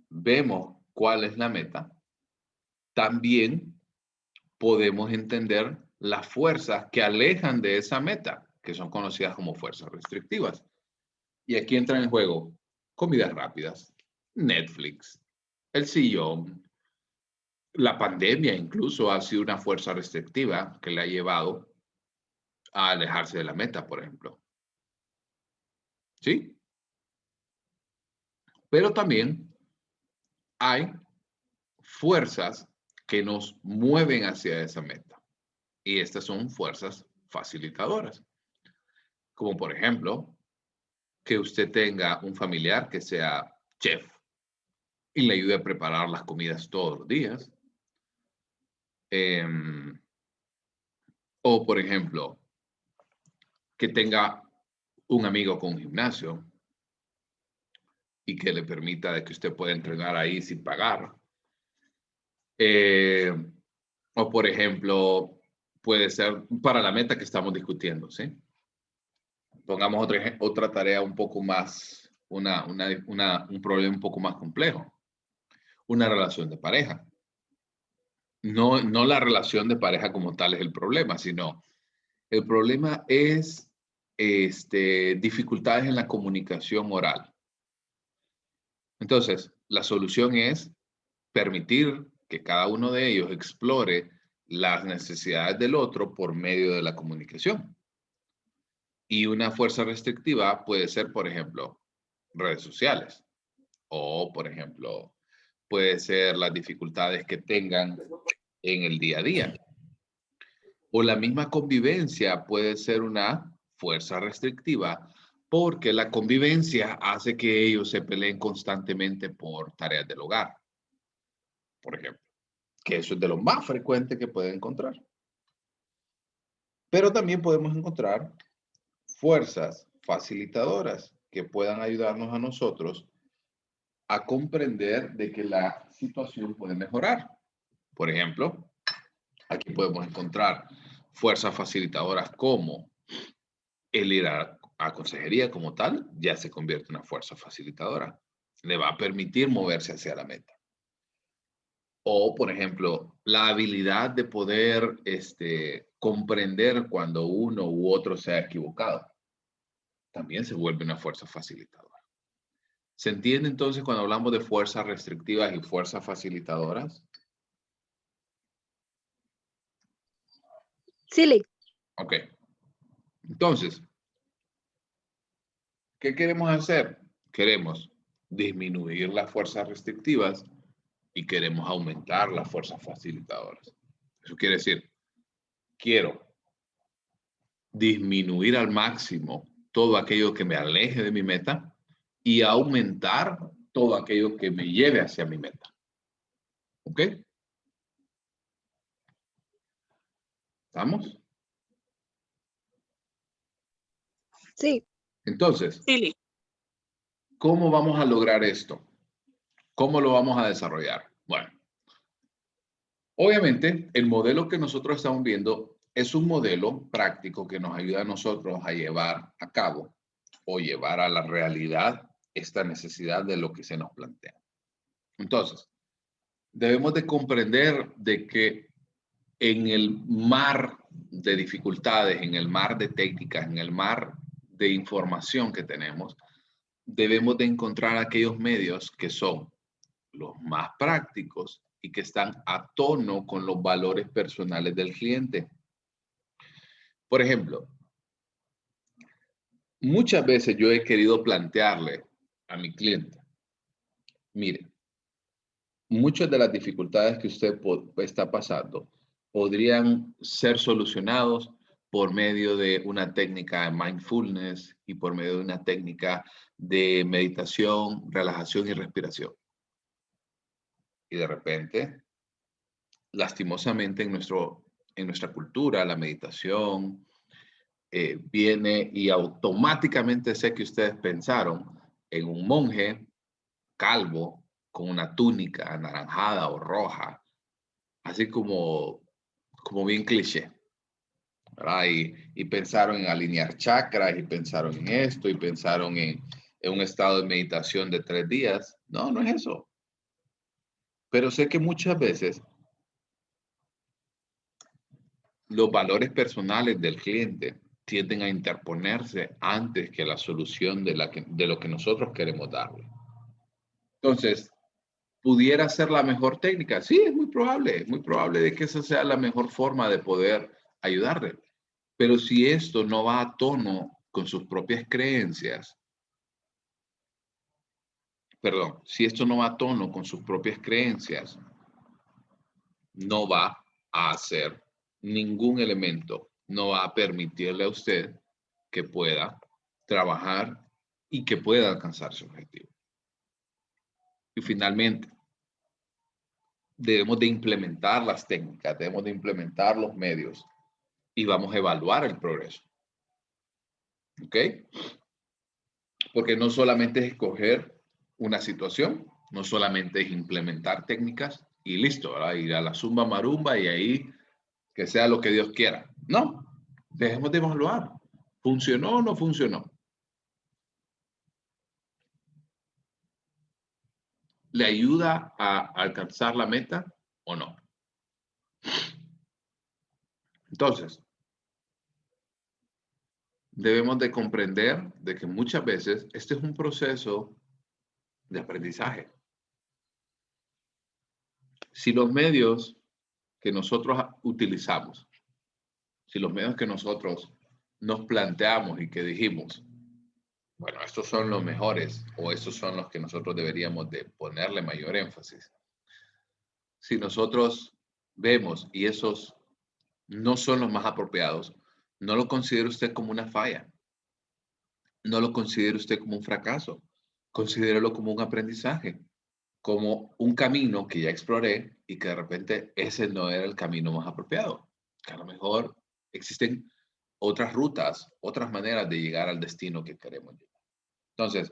vemos cuál es la meta, también podemos entender las fuerzas que alejan de esa meta, que son conocidas como fuerzas restrictivas. Y aquí entran en juego comidas rápidas, Netflix, el sillón. La pandemia incluso ha sido una fuerza restrictiva que le ha llevado a alejarse de la meta, por ejemplo. ¿Sí? Pero también hay fuerzas que nos mueven hacia esa meta. Y estas son fuerzas facilitadoras. Como por ejemplo, que usted tenga un familiar que sea chef y le ayude a preparar las comidas todos los días. O por ejemplo, que tenga un amigo con un gimnasio y que le permita de que usted pueda entrenar ahí sin pagar. O por ejemplo, puede ser para la meta que estamos discutiendo, ¿sí? Pongamos otra tarea un poco más, un problema un poco más complejo. Una relación de pareja. No la relación de pareja como tal es el problema, sino el problema es dificultades en la comunicación oral. Entonces, la solución es permitir que cada uno de ellos explore las necesidades del otro por medio de la comunicación. Y una fuerza restrictiva puede ser, por ejemplo, redes sociales. O, por ejemplo, puede ser las dificultades que tengan en el día a día. O la misma convivencia puede ser una fuerza restrictiva porque la convivencia hace que ellos se peleen constantemente por tareas del hogar. Por ejemplo, que eso es de lo más frecuente que pueden encontrar. Pero también podemos encontrar fuerzas facilitadoras que puedan ayudarnos a nosotros a comprender de que la situación puede mejorar. Por ejemplo, aquí podemos encontrar fuerzas facilitadoras como el ir a consejería como tal, ya se convierte en una fuerza facilitadora. Le va a permitir moverse hacia la meta. O, por ejemplo, la habilidad de poder comprender cuando uno u otro se ha equivocado. También se vuelve una fuerza facilitadora. ¿Se entiende entonces cuando hablamos de fuerzas restrictivas y fuerzas facilitadoras? Sí, Lee. Ok. Entonces, ¿qué queremos hacer? Queremos disminuir las fuerzas restrictivas y queremos aumentar las fuerzas facilitadoras. Eso quiere decir, quiero disminuir al máximo todo aquello que me aleje de mi meta y aumentar todo aquello que me lleve hacia mi meta. ¿Ok? ¿Estamos? Sí. Entonces, Sí, Lee. ¿cómo vamos a lograr esto? ¿Cómo lo vamos a desarrollar? Bueno, obviamente el modelo que nosotros estamos viendo es un modelo práctico que nos ayuda a nosotros a llevar a cabo o llevar a la realidad esta necesidad de lo que se nos plantea. Entonces, debemos de comprender de que en el mar de dificultades, en el mar de técnicas, en el mar de información que tenemos, debemos de encontrar aquellos medios que son los más prácticos y que están a tono con los valores personales del cliente. Por ejemplo, muchas veces yo he querido plantearle a mi cliente, mire, muchas de las dificultades que usted está pasando podrían ser solucionados por medio de una técnica de mindfulness y por medio de una técnica de meditación, relajación y respiración. Y de repente, lastimosamente en nuestra cultura, la meditación viene y automáticamente sé que ustedes pensaron en un monje calvo con una túnica anaranjada o roja, así como bien cliché, ¿verdad? Y pensaron en alinear chakras y pensaron en esto y pensaron en un estado de meditación de 3 días. No, no es eso. Pero sé que muchas veces los valores personales del cliente tienden a interponerse antes que la solución de lo que nosotros queremos darle. Entonces, ¿pudiera ser la mejor técnica? Sí, es muy probable de que esa sea la mejor forma de poder ayudarle. Pero si esto no va a tono con sus propias creencias, si esto no va a tono con sus propias creencias, no va a hacer ningún elemento, no va a permitirle a usted que pueda trabajar y que pueda alcanzar su objetivo. Y finalmente, debemos de implementar las técnicas, debemos de implementar los medios y vamos a evaluar el progreso. ¿Ok? Porque no solamente es escoger una situación, no solamente es implementar técnicas y listo, ¿verdad? Ir a la zumba marumba y ahí que sea lo que Dios quiera. No, dejemos de evaluar. ¿Funcionó o no funcionó? ¿Le ayuda a alcanzar la meta o no? Entonces, debemos de comprender de que muchas veces este es un proceso de aprendizaje. Si los medios que nosotros utilizamos, si los medios que nosotros nos planteamos y que dijimos, bueno, estos son los mejores o estos son los que nosotros deberíamos de ponerle mayor énfasis. Si nosotros vemos y esos no son los más apropiados, no lo considere usted como una falla. No lo considere usted como un fracaso. Considérelo como un aprendizaje, como un camino que ya exploré y que de repente ese no era el camino más apropiado. Que a lo mejor existen otras rutas, otras maneras de llegar al destino que queremos llegar. Entonces,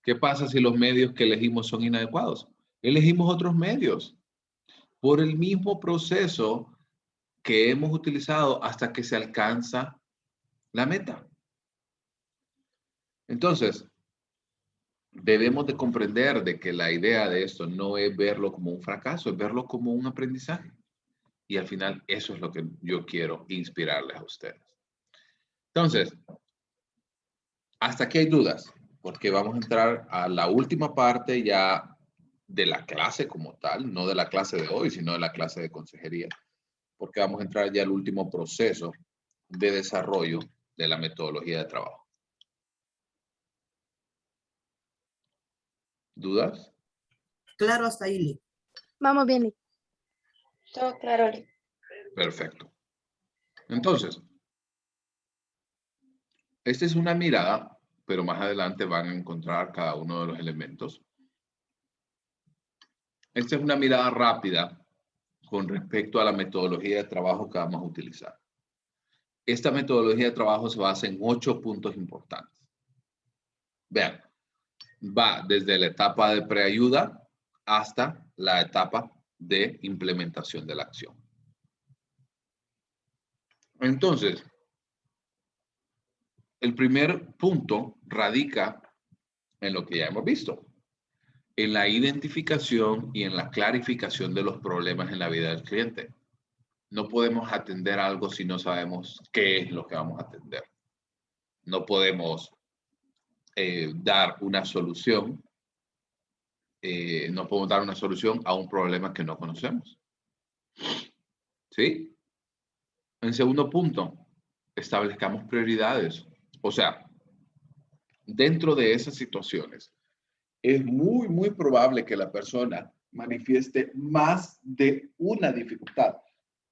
¿qué pasa si los medios que elegimos son inadecuados? Elegimos otros medios por el mismo proceso que hemos utilizado hasta que se alcanza la meta. Entonces, debemos de comprender de que la idea de esto no es verlo como un fracaso, es verlo como un aprendizaje. Y al final eso es lo que yo quiero inspirarles a ustedes. Entonces, hasta aquí hay dudas, porque vamos a entrar a la última parte ya de la clase como tal, no de la clase de hoy, sino de la clase de consejería, porque vamos a entrar ya al último proceso de desarrollo de la metodología de trabajo. ¿Dudas? Claro, hasta ahí, Lee. Vamos bien. Lee. Todo claro. Perfecto. Entonces, esta es una mirada, pero más adelante van a encontrar cada uno de los elementos. Esta es una mirada rápida con respecto a la metodología de trabajo que vamos a utilizar. Esta metodología de trabajo se basa en 8 puntos importantes. Vean, va desde la etapa de preayuda hasta la etapa de implementación de la acción. Entonces, el primer punto radica en lo que ya hemos visto, en la identificación y en la clarificación de los problemas en la vida del cliente. No podemos atender algo si no sabemos qué es lo que vamos a atender. No podemos dar una solución. No podemos dar una solución a un problema que no conocemos. ¿Sí? En segundo punto, establezcamos prioridades. O sea, dentro de esas situaciones, es muy probable que la persona manifieste más de una dificultad,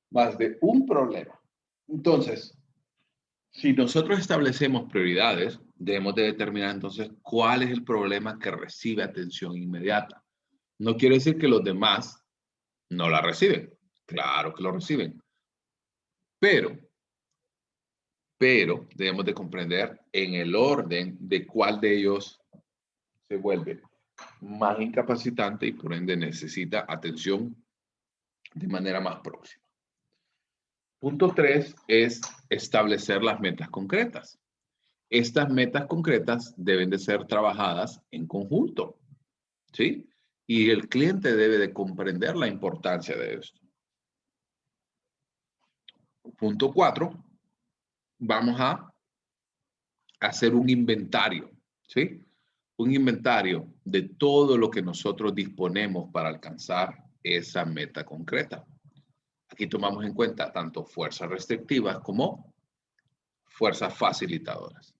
más de un problema. Entonces, si nosotros establecemos prioridades, debemos de determinar entonces cuál es el problema que recibe atención inmediata. No quiere decir que los demás no la reciben. Claro que lo reciben. Pero debemos de comprender en el orden de cuál de ellos se vuelve más incapacitante y por ende necesita atención de manera más próxima. Punto 3 es establecer las metas concretas. Estas metas concretas deben de ser trabajadas en conjunto, ¿sí? Y el cliente debe de comprender la importancia de esto. Punto 4, vamos a hacer un inventario, ¿sí? Un inventario de todo lo que nosotros disponemos para alcanzar esa meta concreta. Aquí tomamos en cuenta tanto fuerzas restrictivas como fuerzas facilitadoras.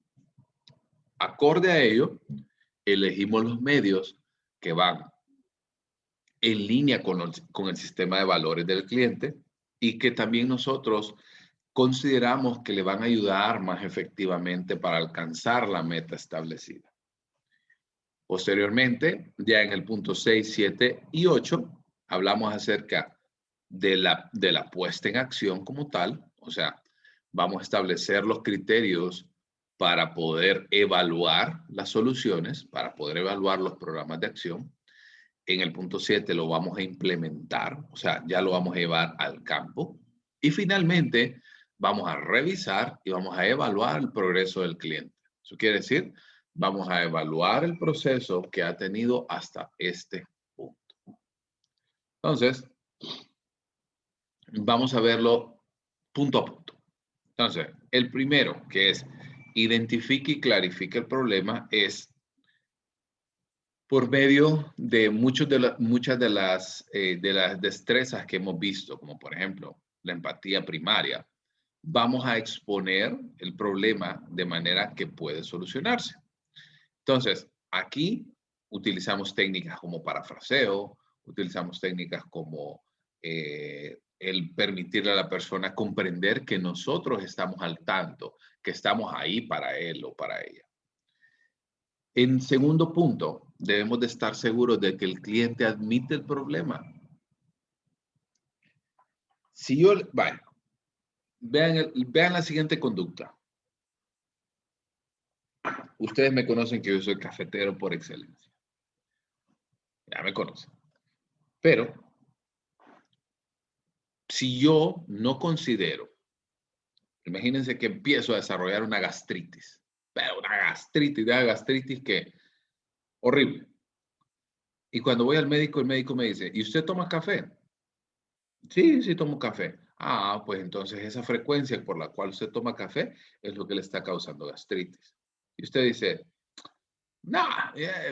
Acorde a ello, elegimos los medios que van en línea con el sistema de valores del cliente y que también nosotros consideramos que le van a ayudar más efectivamente para alcanzar la meta establecida. Posteriormente, ya en el punto 6, 7 y 8, hablamos acerca de la puesta en acción como tal. O sea, vamos a establecer los criterios para poder evaluar las soluciones, para poder evaluar los programas de acción. En el punto 7 lo vamos a implementar, o sea, ya lo vamos a llevar al campo. Y finalmente, vamos a revisar y vamos a evaluar el progreso del cliente. Eso quiere decir, vamos a evaluar el proceso que ha tenido hasta este punto. Entonces, vamos a verlo punto a punto. Entonces, el primero, que es identifique y clarifique el problema, es por medio de muchas de las destrezas que hemos visto, como por ejemplo la empatía primaria, vamos a exponer el problema de manera que puede solucionarse. Entonces, aquí utilizamos técnicas como parafraseo, utilizamos técnicas como el permitirle a la persona comprender que nosotros estamos al tanto, que estamos ahí para él o para ella. En segundo punto, debemos de estar seguros de que el cliente admite el problema. Si yo, bueno, vean la siguiente conducta. Ustedes me conocen que yo soy cafetero por excelencia. Ya me conocen. Pero, si yo no considero, imagínense que empiezo a desarrollar una gastritis, pero una gastritis que horrible. Y cuando voy al médico, el médico me dice, ¿y usted toma café? Sí, sí tomo café. Ah, pues entonces esa frecuencia por la cual usted toma café es lo que le está causando gastritis. Y usted dice, no,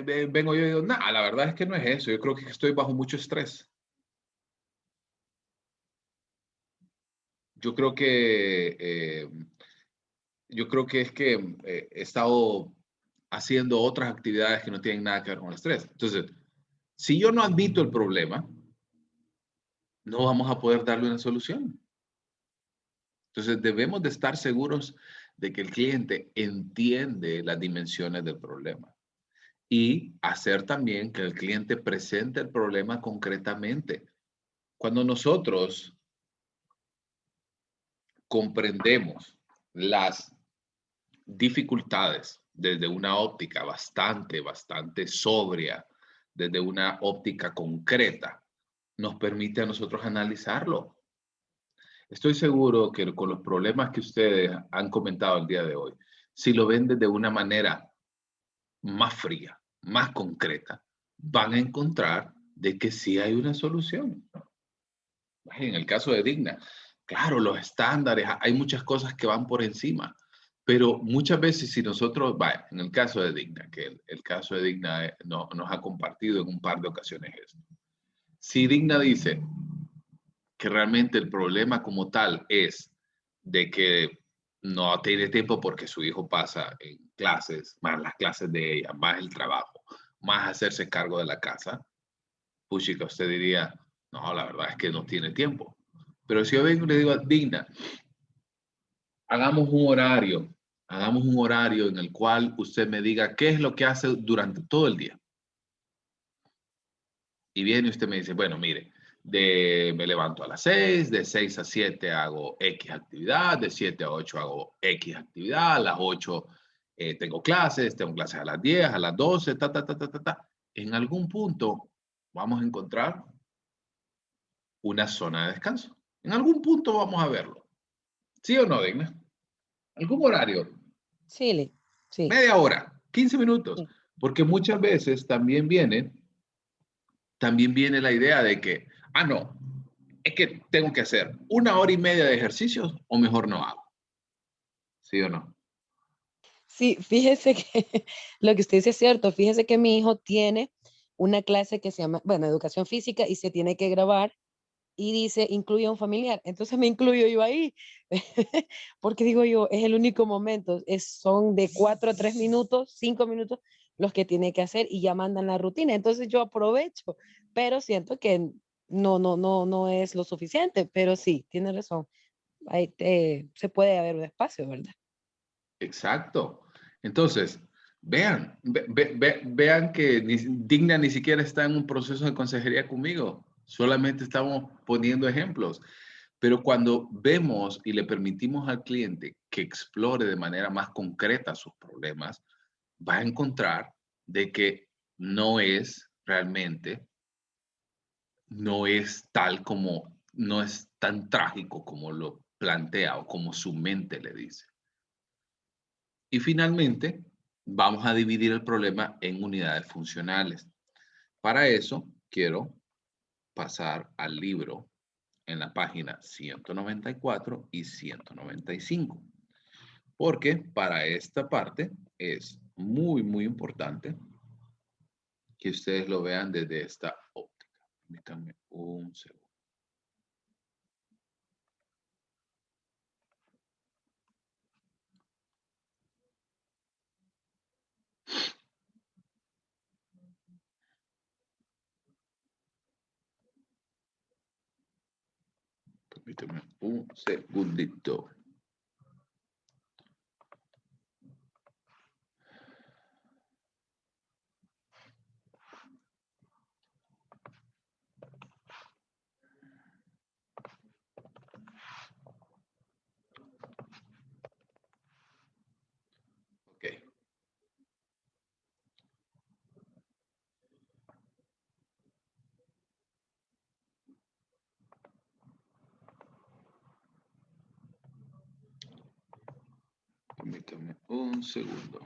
vengo yo y digo, no, la verdad es que no es eso. Yo creo que estoy bajo mucho estrés. Yo creo que es que he estado haciendo otras actividades que no tienen nada que ver con el estrés. Entonces, si yo no admito el problema, no vamos a poder darle una solución. Entonces, debemos de estar seguros de que el cliente entiende las dimensiones del problema y hacer también que el cliente presente el problema concretamente. Cuando nosotros comprendemos las dificultades desde una óptica bastante sobria, desde una óptica concreta, nos permite a nosotros analizarlo. Estoy seguro que con los problemas que ustedes han comentado el día de hoy, si lo ven desde una manera más fría, más concreta, van a encontrar de que sí hay una solución. En el caso de Digna, claro, los estándares, hay muchas cosas que van por encima, pero muchas veces si nosotros, en el caso de Digna, que el caso de Digna nos ha compartido en un par de ocasiones esto. Si Digna dice que realmente el problema como tal es de que no tiene tiempo porque su hijo pasa en clases, más las clases de ella, más el trabajo, más hacerse cargo de la casa, pues chica, usted diría, no, la verdad es que no tiene tiempo. Pero si yo vengo y le digo a Digna, hagamos un horario en el cual usted me diga qué es lo que hace durante todo el día. Y viene y usted me dice, bueno, mire, me levanto a las 6, de 6 a 7 hago X actividad, de 7 a 8 hago X actividad, a las 8 tengo clases a las 10, a las 12, En algún punto vamos a encontrar una zona de descanso. En algún punto vamos a verlo. ¿Sí o no, Digna? ¿Algún horario? Sí, sí. Media hora, 15 minutos. Sí. Porque muchas veces también viene la idea de que, no, es que tengo que hacer 1 hora y media de ejercicios o mejor no hago. ¿Sí o no? Sí, fíjese que lo que usted dice es cierto. Fíjese que mi hijo tiene una clase que se llama, educación física y se tiene que grabar y dice, incluye a un familiar. Entonces me incluyo yo ahí, porque digo yo, es el único momento, son de 4 a 3 minutos, 5 minutos los que tiene que hacer y ya mandan la rutina. Entonces yo aprovecho, pero siento que no es lo suficiente, pero sí, tiene razón. Ahí se puede haber un espacio, ¿verdad? Exacto. Entonces, vean que Digna ni siquiera está en un proceso de consejería conmigo. Solamente estamos poniendo ejemplos. Pero cuando vemos y le permitimos al cliente que explore de manera más concreta sus problemas, va a encontrar de que no es realmente, no es tal como no es tan trágico como lo plantea o como su mente le dice. Y finalmente, vamos a dividir el problema en unidades funcionales. Para eso, quiero pasar al libro en la página 194 y 195. Porque para esta parte es muy, muy importante que ustedes lo vean desde esta óptica. Permítanme un segundo. Permítanme un segundito. Ok. Permítanme un segundo.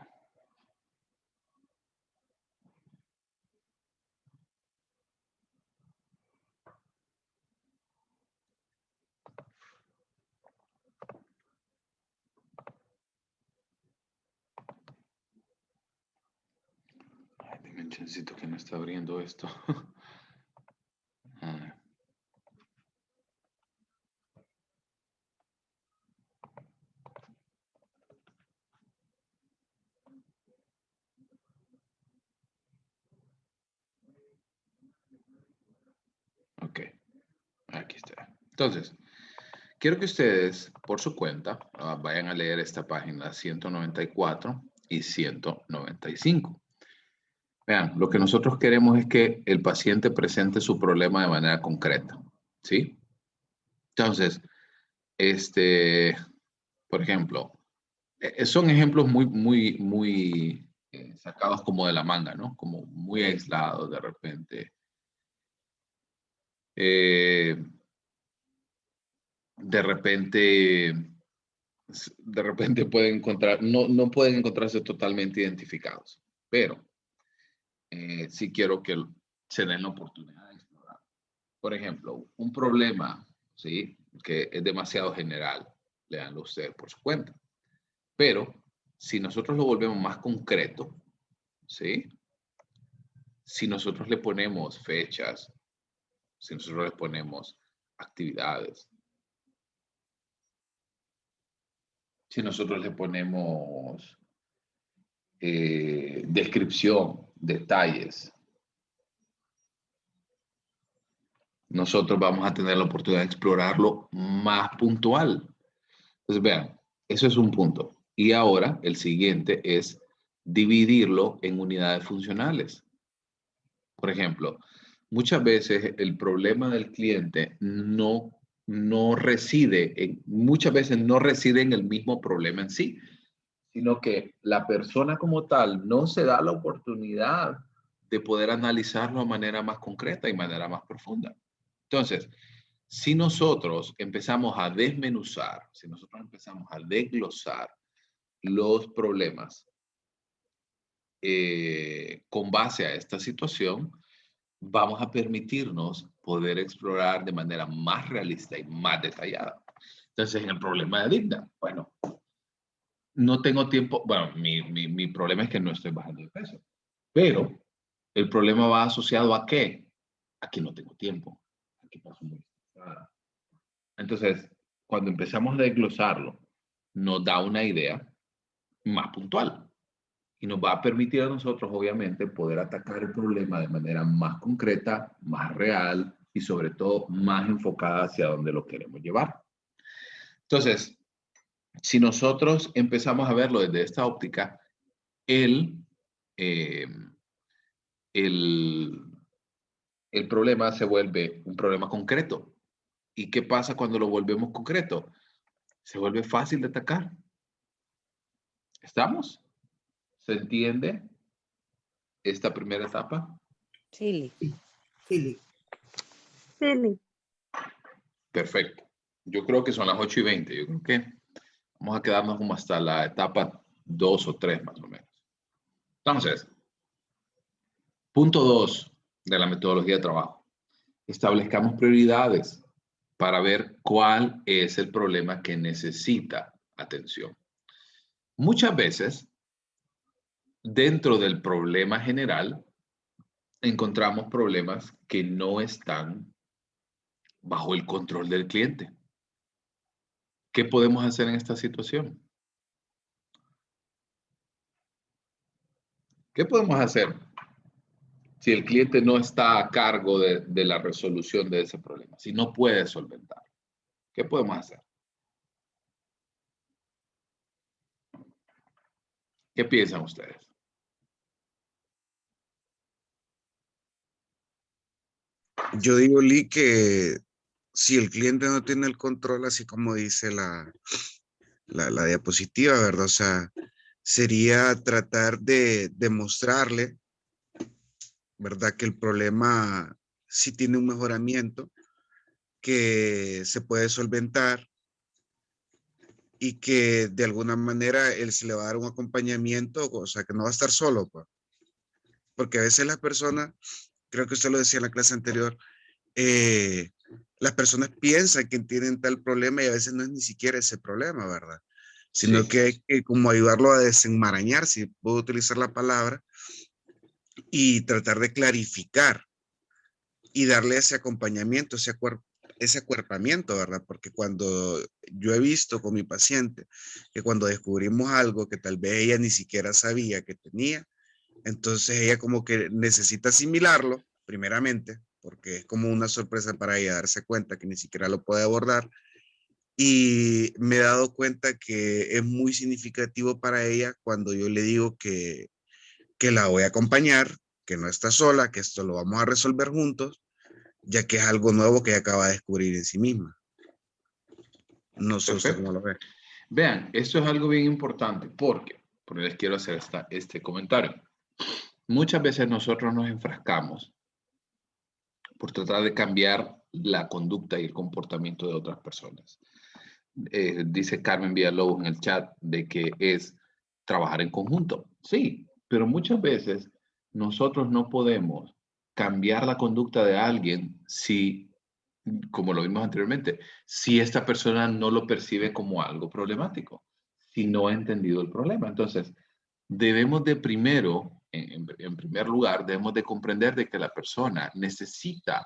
Ay, dime un chancito que no está abriendo esto. Ah, ok, aquí está. Entonces, quiero que ustedes, por su cuenta, vayan a leer esta página 194 y 195. Vean, lo que nosotros queremos es que el paciente presente su problema de manera concreta, ¿sí? Entonces, por ejemplo, son ejemplos muy sacados como de la manga, ¿no? Como muy aislados de repente. De repente pueden encontrar, no pueden encontrarse totalmente identificados, pero sí quiero que se den la oportunidad de explorar. Por ejemplo, un problema, ¿sí? Que es demasiado general, léanlo ustedes por su cuenta. Pero si nosotros lo volvemos más concreto, ¿sí? Si nosotros le ponemos fechas, si nosotros le ponemos actividades, si nosotros le ponemos descripción, detalles, nosotros vamos a tener la oportunidad de explorarlo más puntual. Entonces, vean, eso es un punto. Y ahora el siguiente es dividirlo en unidades funcionales. Por ejemplo, muchas veces el problema del cliente muchas veces no reside en el mismo problema en sí, sino que la persona como tal no se da la oportunidad de poder analizarlo de manera más concreta y manera más profunda. Entonces, si nosotros empezamos a desmenuzar, si nosotros empezamos a desglosar los problemas con base a esta situación, vamos a permitirnos poder explorar de manera más realista y más detallada. Entonces, en el problema de Digna, bueno, no tengo tiempo, bueno, mi problema es que no estoy bajando de peso, pero el problema va asociado a qué? A que no tengo tiempo, a que paso muy estresada. Entonces, cuando empezamos a desglosarlo, nos da una idea más puntual y nos va a permitir a nosotros, obviamente, poder atacar el problema de manera más concreta, más real y sobre todo más enfocada hacia donde lo queremos llevar. Entonces, si nosotros empezamos a verlo desde esta óptica, el, eh, el, el problema se vuelve un problema concreto. ¿Y qué pasa cuando lo volvemos concreto? Se vuelve fácil de atacar. ¿Estamos? ¿Se entiende esta primera etapa? Sí. Philip, Silly. Perfecto. Yo creo que son las 8:20. Yo creo que vamos a quedarnos como hasta la etapa 2 o 3 más o menos. Entonces, punto 2 de la metodología de trabajo. Establezcamos prioridades para ver cuál es el problema que necesita atención. Muchas veces, dentro del problema general, encontramos problemas que no están bajo el control del cliente. ¿Qué podemos hacer en esta situación? ¿Qué podemos hacer si el cliente no está a cargo de la resolución de ese problema? Si no puede solventar, ¿qué podemos hacer? ¿Qué piensan ustedes? Yo digo, Lee, que si el cliente no tiene el control, así como dice la diapositiva, ¿verdad? O sea, sería tratar de demostrarle, ¿verdad? Que el problema sí tiene un mejoramiento, que se puede solventar y que de alguna manera él se le va a dar un acompañamiento, o sea, que no va a estar solo, pues. Porque a veces las personas, creo que usted lo decía en la clase anterior, las personas piensan que tienen tal problema y a veces no es ni siquiera ese problema, ¿verdad? Sino Sí. que hay que como ayudarlo a desenmarañar, si puedo utilizar la palabra, y tratar de clarificar y darle ese acompañamiento, ese acuerpamiento, ¿verdad? Porque cuando yo he visto con mi paciente que cuando descubrimos algo que tal vez ella ni siquiera sabía que tenía, entonces ella como que necesita asimilarlo, primeramente, porque es como una sorpresa para ella darse cuenta que ni siquiera lo puede abordar. Y me he dado cuenta que es muy significativo para ella cuando yo le digo que la voy a acompañar, que no está sola, que esto lo vamos a resolver juntos, ya que es algo nuevo que ella acaba de descubrir en sí misma. No sé usted cómo Perfecto. lo ve. Vean, esto es algo bien importante porque les quiero hacer este comentario. Muchas veces nosotros nos enfrascamos por tratar de cambiar la conducta y el comportamiento de otras personas. Dice Carmen Villalobos en el chat de que es trabajar en conjunto. Sí, pero muchas veces nosotros no podemos cambiar la conducta de alguien si, como lo vimos anteriormente, si esta persona no lo percibe como algo problemático, si no ha entendido el problema. Entonces, debemos de primero, en primer lugar, debemos de comprender de que la persona necesita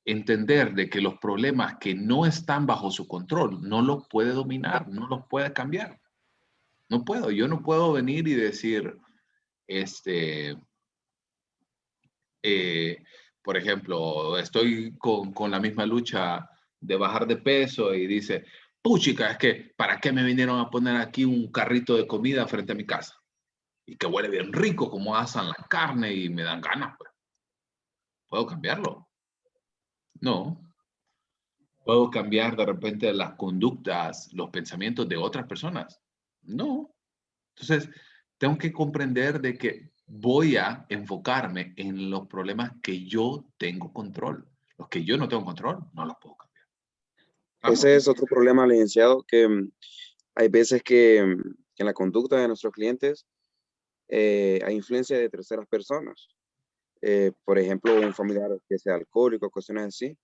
entender de que los problemas que no están bajo su control no los puede dominar, no los puede cambiar. No puedo, yo no puedo venir y decir, por ejemplo, estoy con la misma lucha de bajar de peso y dice, puchica, es que ¿para qué me vinieron a poner aquí un carrito de comida frente a mi casa? Y que huele bien rico, como asan la carne y me dan ganas, pues. ¿Puedo cambiarlo? No. ¿Puedo cambiar de repente las conductas, los pensamientos de otras personas? No. Entonces, tengo que comprender de que voy a enfocarme en los problemas que yo tengo control. Los que yo no tengo control, no los puedo cambiar. ¿Vamos? Ese es otro problema, licenciado, que hay veces que en la conducta de nuestros clientes hay influencia de terceras personas. Por ejemplo, un familiar que sea alcohólico, cuestiones así.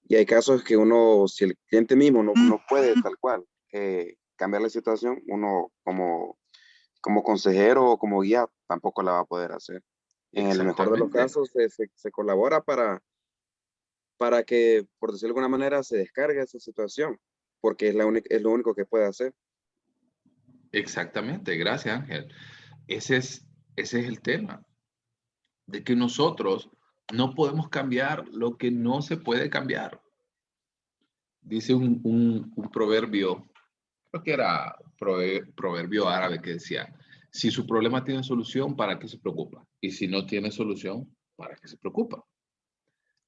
Y hay casos que uno, si el cliente mismo no puede tal cual cambiar la situación, uno como consejero o como guía tampoco la va a poder hacer. En el mejor de los Exactamente. casos se colabora para que, por decirlo de alguna manera, se descargue esa situación, porque es lo único que puede hacer. Exactamente. Gracias, Ángel. Ese es el tema. De que nosotros no podemos cambiar lo que no se puede cambiar. Dice un proverbio, creo que era proverbio árabe que decía, si su problema tiene solución, ¿para qué se preocupa? Y si no tiene solución, ¿para qué se preocupa?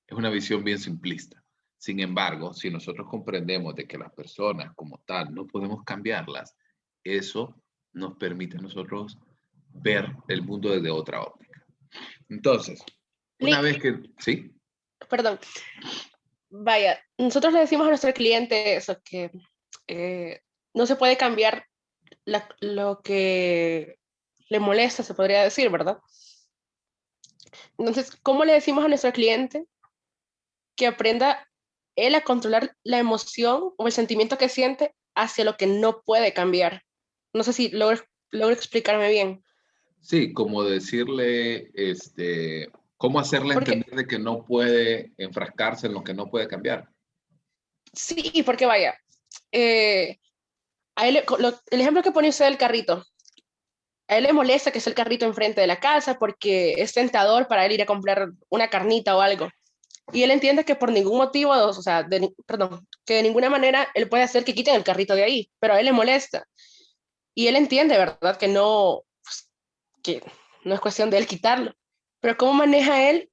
Es una visión bien simplista. Sin embargo, si nosotros comprendemos de que las personas como tal no podemos cambiarlas, eso nos permite a nosotros ver el mundo desde otra óptica. Entonces, una vez que... ¿Sí? Perdón. vaya, nosotros le decimos a nuestro cliente eso, que no se puede cambiar lo que le molesta, se podría decir, ¿verdad? Entonces, ¿cómo le decimos a nuestro cliente que aprenda él a controlar la emoción o el sentimiento que siente hacia lo que no puede cambiar? No sé si logro explicarme bien. Sí, como decirle, cómo hacerle Porque entender de que no puede enfrascarse en lo que no puede cambiar. sí, porque vaya, a él, el ejemplo que pone usted del carrito, a él le molesta que esté el carrito enfrente de la casa porque es tentador para él ir a comprar una carnita o algo. Y él entiende que por ningún motivo, o sea, perdón, que de ninguna manera él puede hacer que quiten el carrito de ahí, pero a él le molesta. Y él entiende, ¿verdad? Que no, pues, que no es cuestión de él quitarlo. Pero ¿cómo maneja él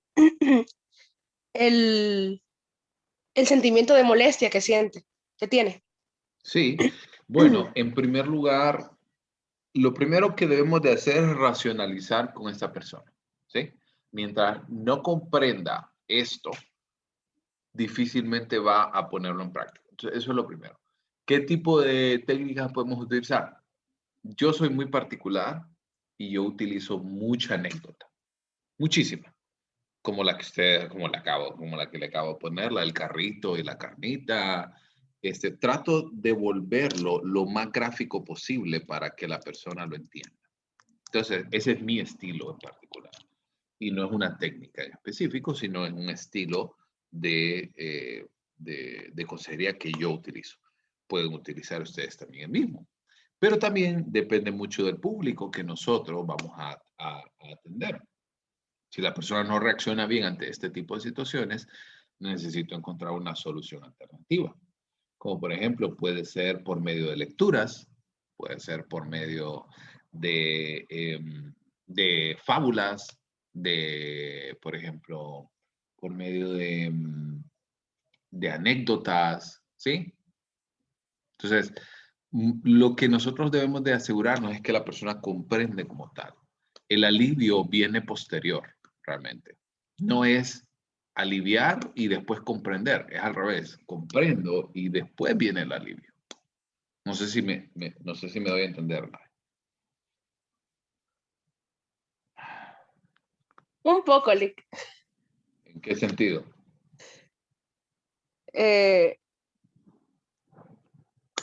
el, el sentimiento de molestia que siente, que tiene? Sí, bueno, en primer lugar, lo primero que debemos de hacer es racionalizar con esta persona, ¿sí? Mientras no comprenda esto, difícilmente va a ponerlo en práctica. Entonces, eso es lo primero. ¿Qué tipo de técnicas podemos utilizar? Yo soy muy particular y yo utilizo mucha anécdota, muchísima, como la que usted, como la que le acabo de poner, la del carrito y la carnita. Trato de volverlo lo más gráfico posible para que la persona lo entienda. Entonces, ese es mi estilo en particular. Y no es una técnica en específico, sino es un estilo de consejería que yo utilizo. Pueden utilizar ustedes también el mismo. Pero también depende mucho del público que nosotros vamos a atender. Si la persona no reacciona bien ante este tipo de situaciones, necesito encontrar una solución alternativa. Como por ejemplo, puede ser por medio de lecturas, puede ser por medio de fábulas, por ejemplo, por medio de anécdotas, ¿sí? Entonces, lo que nosotros debemos de asegurarnos es que la persona comprende como tal. El alivio viene posterior, realmente. No es aliviar y después comprender, es al revés. Comprendo y después viene el alivio. No sé si no sé si me doy a entender. Un poco, Lick. ¿En qué sentido?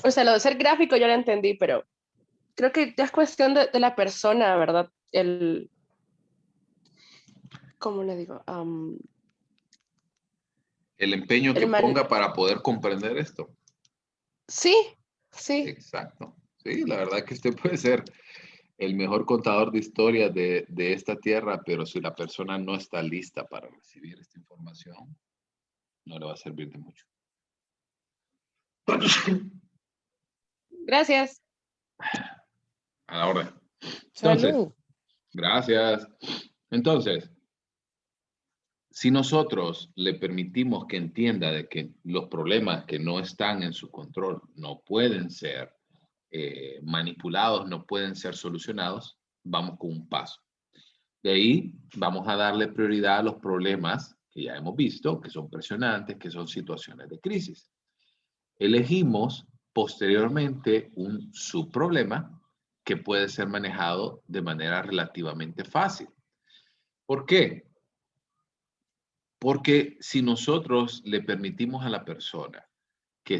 O sea, lo de ser gráfico yo lo entendí, pero creo que ya es cuestión de la persona, ¿verdad? ¿Cómo le digo? El empeño que ponga para poder comprender esto. Sí, sí. Exacto. Sí, la verdad que usted puede ser el mejor contador de historias de esta tierra, pero si la persona no está lista para recibir esta información, no le va a servir de mucho. Gracias. A la orden. Entonces, Salud. gracias. Entonces, si nosotros le permitimos que entienda de que los problemas que no están en su control no pueden ser manipulados, no pueden ser solucionados, vamos con un paso. De ahí vamos a darle prioridad a los problemas que ya hemos visto, que son presionantes, que son situaciones de crisis. Elegimos posteriormente un subproblema que puede ser manejado de manera relativamente fácil. ¿Por qué? Porque si nosotros le permitimos a la persona que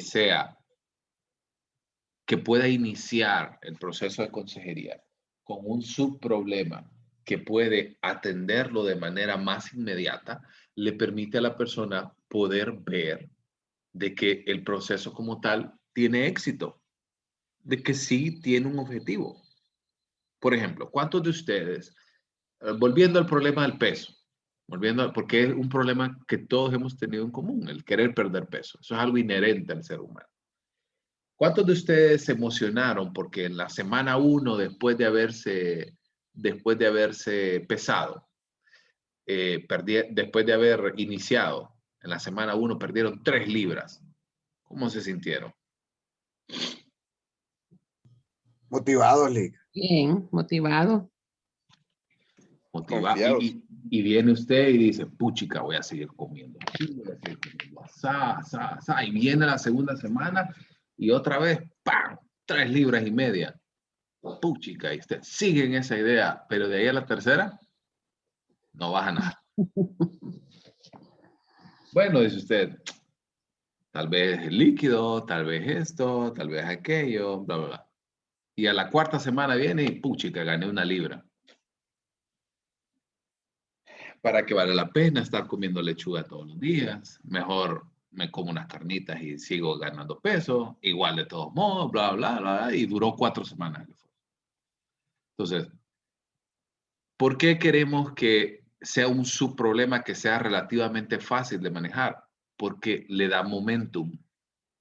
pueda iniciar el proceso de consejería con un subproblema que puede atenderlo de manera más inmediata, le permite a la persona poder ver de que el proceso como tal tiene éxito, de que sí tiene un objetivo. Por ejemplo, ¿cuántos de ustedes, volviendo al problema del peso, porque es un problema que todos hemos tenido en común, el querer perder peso, eso es algo inherente al ser humano? ¿Cuántos de ustedes se emocionaron porque en la semana 1, después de haberse pesado, después de haber iniciado, en la semana 1 perdieron 3 libras? ¿Cómo se sintieron? Motivado, Lick. Bien, motivado. Motivado. Confiados. Y viene usted y dice, puchica, voy a seguir comiendo. Sí, voy a seguir comiendo y viene la segunda semana y otra vez, ¡pam! 3 libras y media. Puchica, y usted sigue en esa idea, pero de ahí a la tercera, no baja nada. Bueno, dice usted, tal vez el líquido, tal vez esto, tal vez aquello, bla, bla, bla. Y a la cuarta semana viene y puchica, gané 1 libra. ¿Para qué vale la pena estar comiendo lechuga todos los días? Mejor me como unas carnitas y sigo ganando peso, igual de todos modos, bla, bla, bla, y duró 4 semanas. Entonces, ¿por qué queremos que sea un subproblema que sea relativamente fácil de manejar? Porque le da momentum,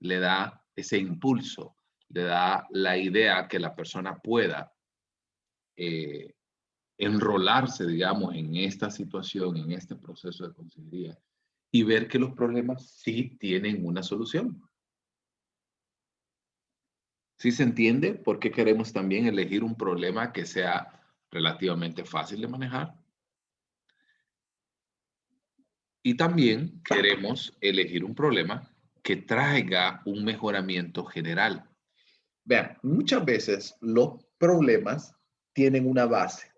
le da ese impulso, le da la idea que la persona pueda enrolarse, digamos, en esta situación, en este proceso de consejería y ver que los problemas sí tienen una solución. ¿Sí se entiende por qué queremos también elegir un problema que sea relativamente fácil de manejar? Y también queremos elegir un problema que traiga un mejoramiento general. Vean, muchas veces los problemas tienen una base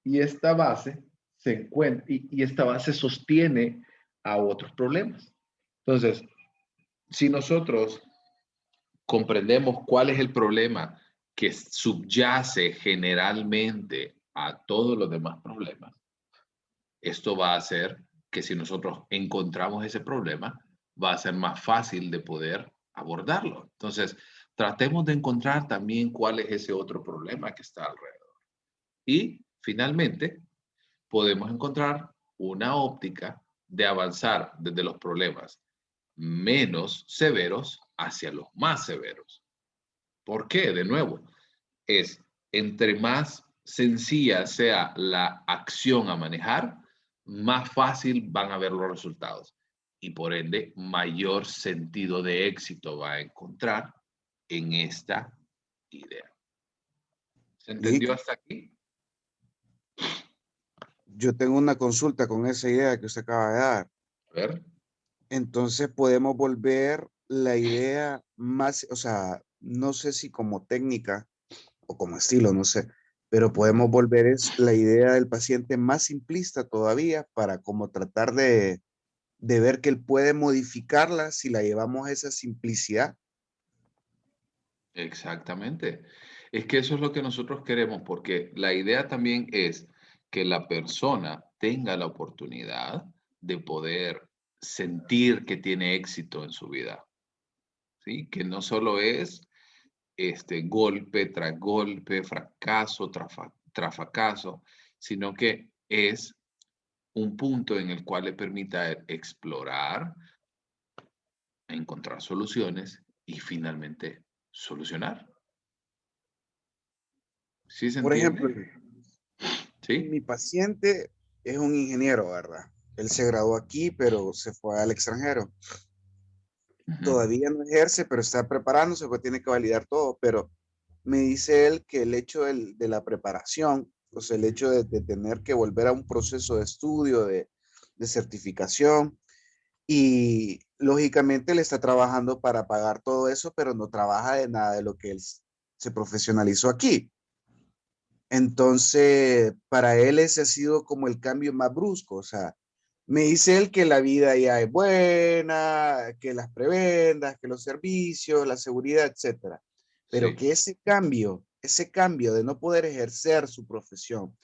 y esta base se encuentra y esta base sostiene a otros problemas. Entonces, si nosotros comprendemos cuál es el problema que subyace generalmente a todos los demás problemas, esto va a hacer que si nosotros encontramos ese problema, va a ser más fácil de poder abordarlo. Entonces, tratemos de encontrar también cuál es ese otro problema que está alrededor. Y finalmente, podemos encontrar una óptica de avanzar desde los problemas menos severos hacia los más severos. ¿Por qué? De nuevo, es entre más sencilla sea la acción a manejar, más fácil van a ver los resultados y por ende mayor sentido de éxito va a encontrar en esta idea. ¿Se entendió hasta aquí? Yo tengo una consulta con esa idea que usted acaba de dar. A ver. Entonces podemos volver la idea más, o sea, no sé si como técnica o como estilo, no sé, pero podemos volver es la idea del paciente más simplista todavía para como tratar de ver que él puede modificarla si la llevamos a esa simplicidad. Exactamente. Es que eso es lo que nosotros queremos, porque la idea también es que la persona tenga la oportunidad de poder sentir que tiene éxito en su vida, ¿sí? Que no solo es golpe tras golpe, fracaso tras fracaso, sino que es un punto en el cual le permita explorar, encontrar soluciones y finalmente solucionar. ¿Sí se Por ejemplo, entiende? ¿Sí? mi paciente es un ingeniero, ¿verdad? Él se graduó aquí, pero se fue al extranjero. Ujú. Todavía no ejerce, pero está preparándose, pues tiene que validar todo, pero me dice él que el hecho de la preparación, o sea, el hecho de tener que volver a un proceso de estudio, de certificación, y lógicamente él está trabajando para pagar todo eso, pero no trabaja de nada de lo que él se profesionalizó aquí. Entonces, para él ese ha sido como el cambio más brusco, o sea, me dice él que la vida ya es buena, que las prebendas, que los servicios, la seguridad, etcétera. Pero Sí. que ese cambio de no poder ejercer su profesión,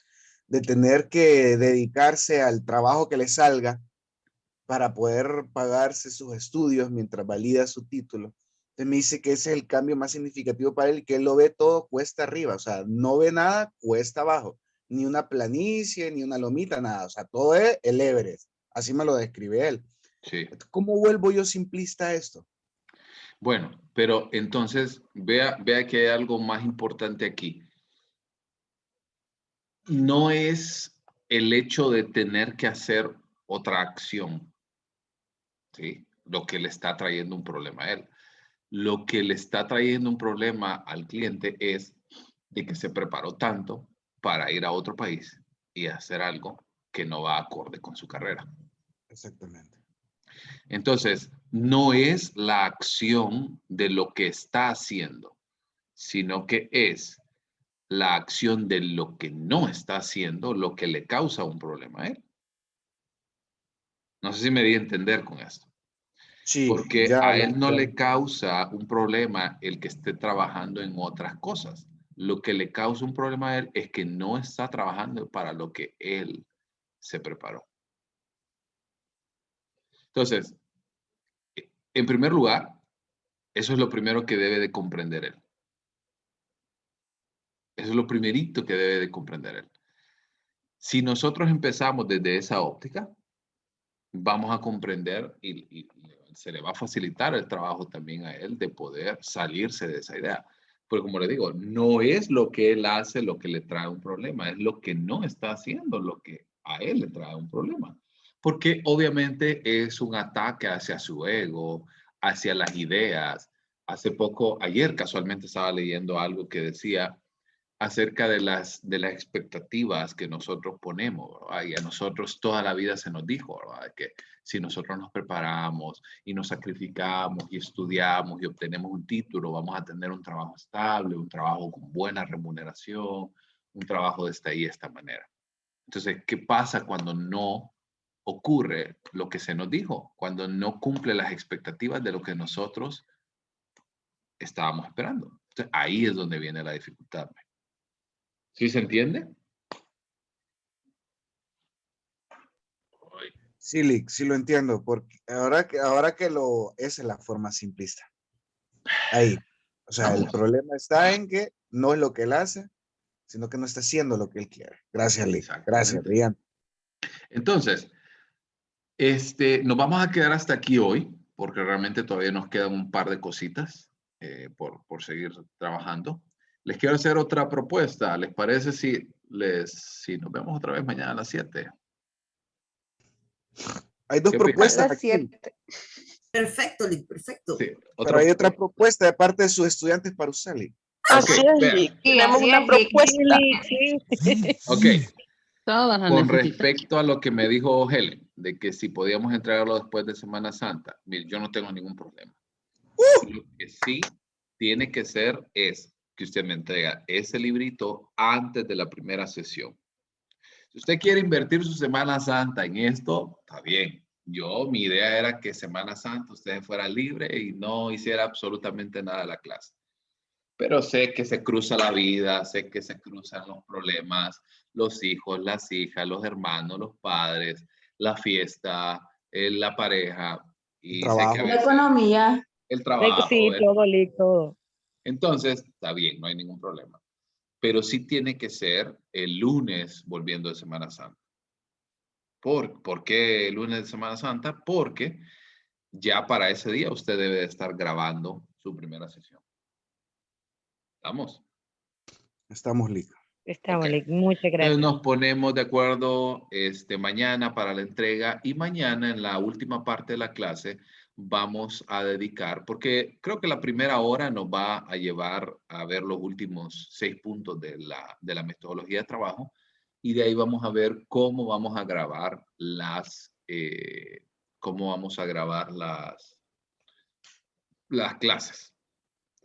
de tener que dedicarse al trabajo que le salga para poder pagarse sus estudios mientras valida su título. Entonces me dice que ese es el cambio más significativo para él, que él lo ve todo cuesta arriba, o sea, no ve nada cuesta abajo, ni una planicie, ni una lomita, nada, o sea, todo es el Everest, así me lo describe él. Sí. ¿Cómo vuelvo yo simplista a esto? Bueno, pero entonces vea que hay algo más importante aquí. No es el hecho de tener que hacer otra acción, ¿sí? Lo que le está trayendo un problema a él. Lo que le está trayendo un problema al cliente es de que se preparó tanto para ir a otro país y hacer algo que no va acorde con su carrera. Exactamente. Entonces, no es la acción de lo que está haciendo, sino que es la acción de lo que no está haciendo lo que le causa un problema a él. No sé si me di a entender con esto. Sí, Porque ya a lo él no le entiendo. causa un problema el que esté trabajando en otras cosas. Lo que le causa un problema a él es que no está trabajando para lo que él se preparó. Entonces, en primer lugar, eso es lo primero que debe de comprender él. Eso es lo primerito que debe de comprender él. Si nosotros empezamos desde esa óptica, vamos a comprender y se le va a facilitar el trabajo también a él de poder salirse de esa idea. Porque como le digo, no es lo que él hace lo que le trae un problema, es lo que no está haciendo lo que a él le trae un problema. Porque obviamente es un ataque hacia su ego, hacia las ideas. Hace poco, ayer casualmente estaba leyendo algo que decía acerca de las expectativas que nosotros ponemos, ¿verdad? Y a nosotros toda la vida se nos dijo, ¿verdad? Que si nosotros nos preparamos y nos sacrificamos y estudiamos y obtenemos un título, vamos a tener un trabajo estable, un trabajo con buena remuneración, un trabajo de esta manera. Entonces, ¿qué pasa cuando no ocurre lo que se nos dijo? Cuando no cumple las expectativas de lo que nosotros estábamos esperando. Entonces, ahí es donde viene la dificultad. ¿Sí se entiende? Sí, Lick, sí lo entiendo, porque ahora que esa es la forma simplista. Ahí. O sea, el problema está en que no es lo que él hace, sino que no está haciendo lo que él quiere. Gracias, Lick. Gracias, Exactamente. brillante. Entonces, nos vamos a quedar hasta aquí hoy, porque realmente todavía nos quedan un par de cositas por seguir trabajando. Les quiero hacer otra propuesta. ¿Les parece si nos vemos otra vez mañana a las 7? Hay dos ¿Qué A propuestas las aquí, 7. Perfecto, Lick, perfecto. Sí, pero hay otra propuesta de parte de sus estudiantes para usted, Lick. Así Ok, es, vean. Lick. Sí, Tenemos así una es, Lick. propuesta. Sí. Ok, Todas las con necesitan. respecto a lo que me dijo Helen, de que si podíamos entregarlo después de Semana Santa, mire, yo no tengo ningún problema. Lo que sí tiene que ser es que usted me entrega ese librito antes de la primera sesión. Si usted quiere invertir su Semana Santa en esto, está bien. Mi idea era que Semana Santa usted fuera libre y no hiciera absolutamente nada de la clase. Pero sé que se cruza la vida, sé que se cruzan los problemas, los hijos, las hijas, los hermanos, los padres, la fiesta, la pareja. Y sé que a Trabajo. veces Economía. el trabajo. Sí, todo, Lick, todo. Entonces, está bien, no hay ningún problema. Pero sí tiene que ser el lunes volviendo de Semana Santa. ¿Por qué el lunes de Semana Santa? Porque ya para ese día usted debe de estar grabando su primera sesión. ¿Estamos? Estamos, Lick. Estamos, Ok. Lick. Muchas Entonces gracias. nos ponemos de acuerdo mañana para la entrega y mañana en la última parte de la clase vamos a dedicar, porque creo que la primera hora nos va a llevar a ver los últimos 6 puntos de la metodología de trabajo y de ahí vamos a ver cómo vamos a grabar las clases.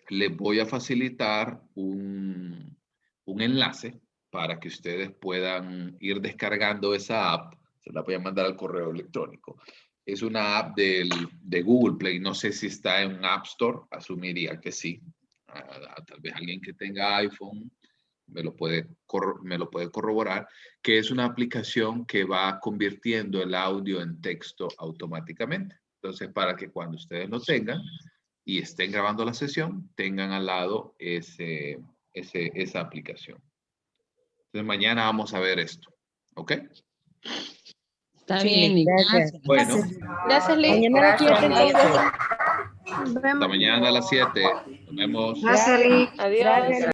Les voy a facilitar un enlace para que ustedes puedan ir descargando esa app. Se la voy a mandar al correo electrónico. Es una app de Google Play. No sé si está en un App Store. Asumiría que sí. Tal vez alguien que tenga iPhone me lo puede corroborar, que es una aplicación que va convirtiendo el audio en texto automáticamente. Entonces, para que cuando ustedes lo tengan y estén grabando la sesión, tengan al lado esa aplicación. Entonces, mañana vamos a ver esto. ¿Ok? Está Sí, bien, Lick, Lick. gracias. Bueno, Gracias. Gracias, Lick. Mañana a las 7 Gracias, Lick. entonces. Nos hasta vemos. mañana a las 7. Nos vemos. Gracias, Lick. Adiós. Gracias.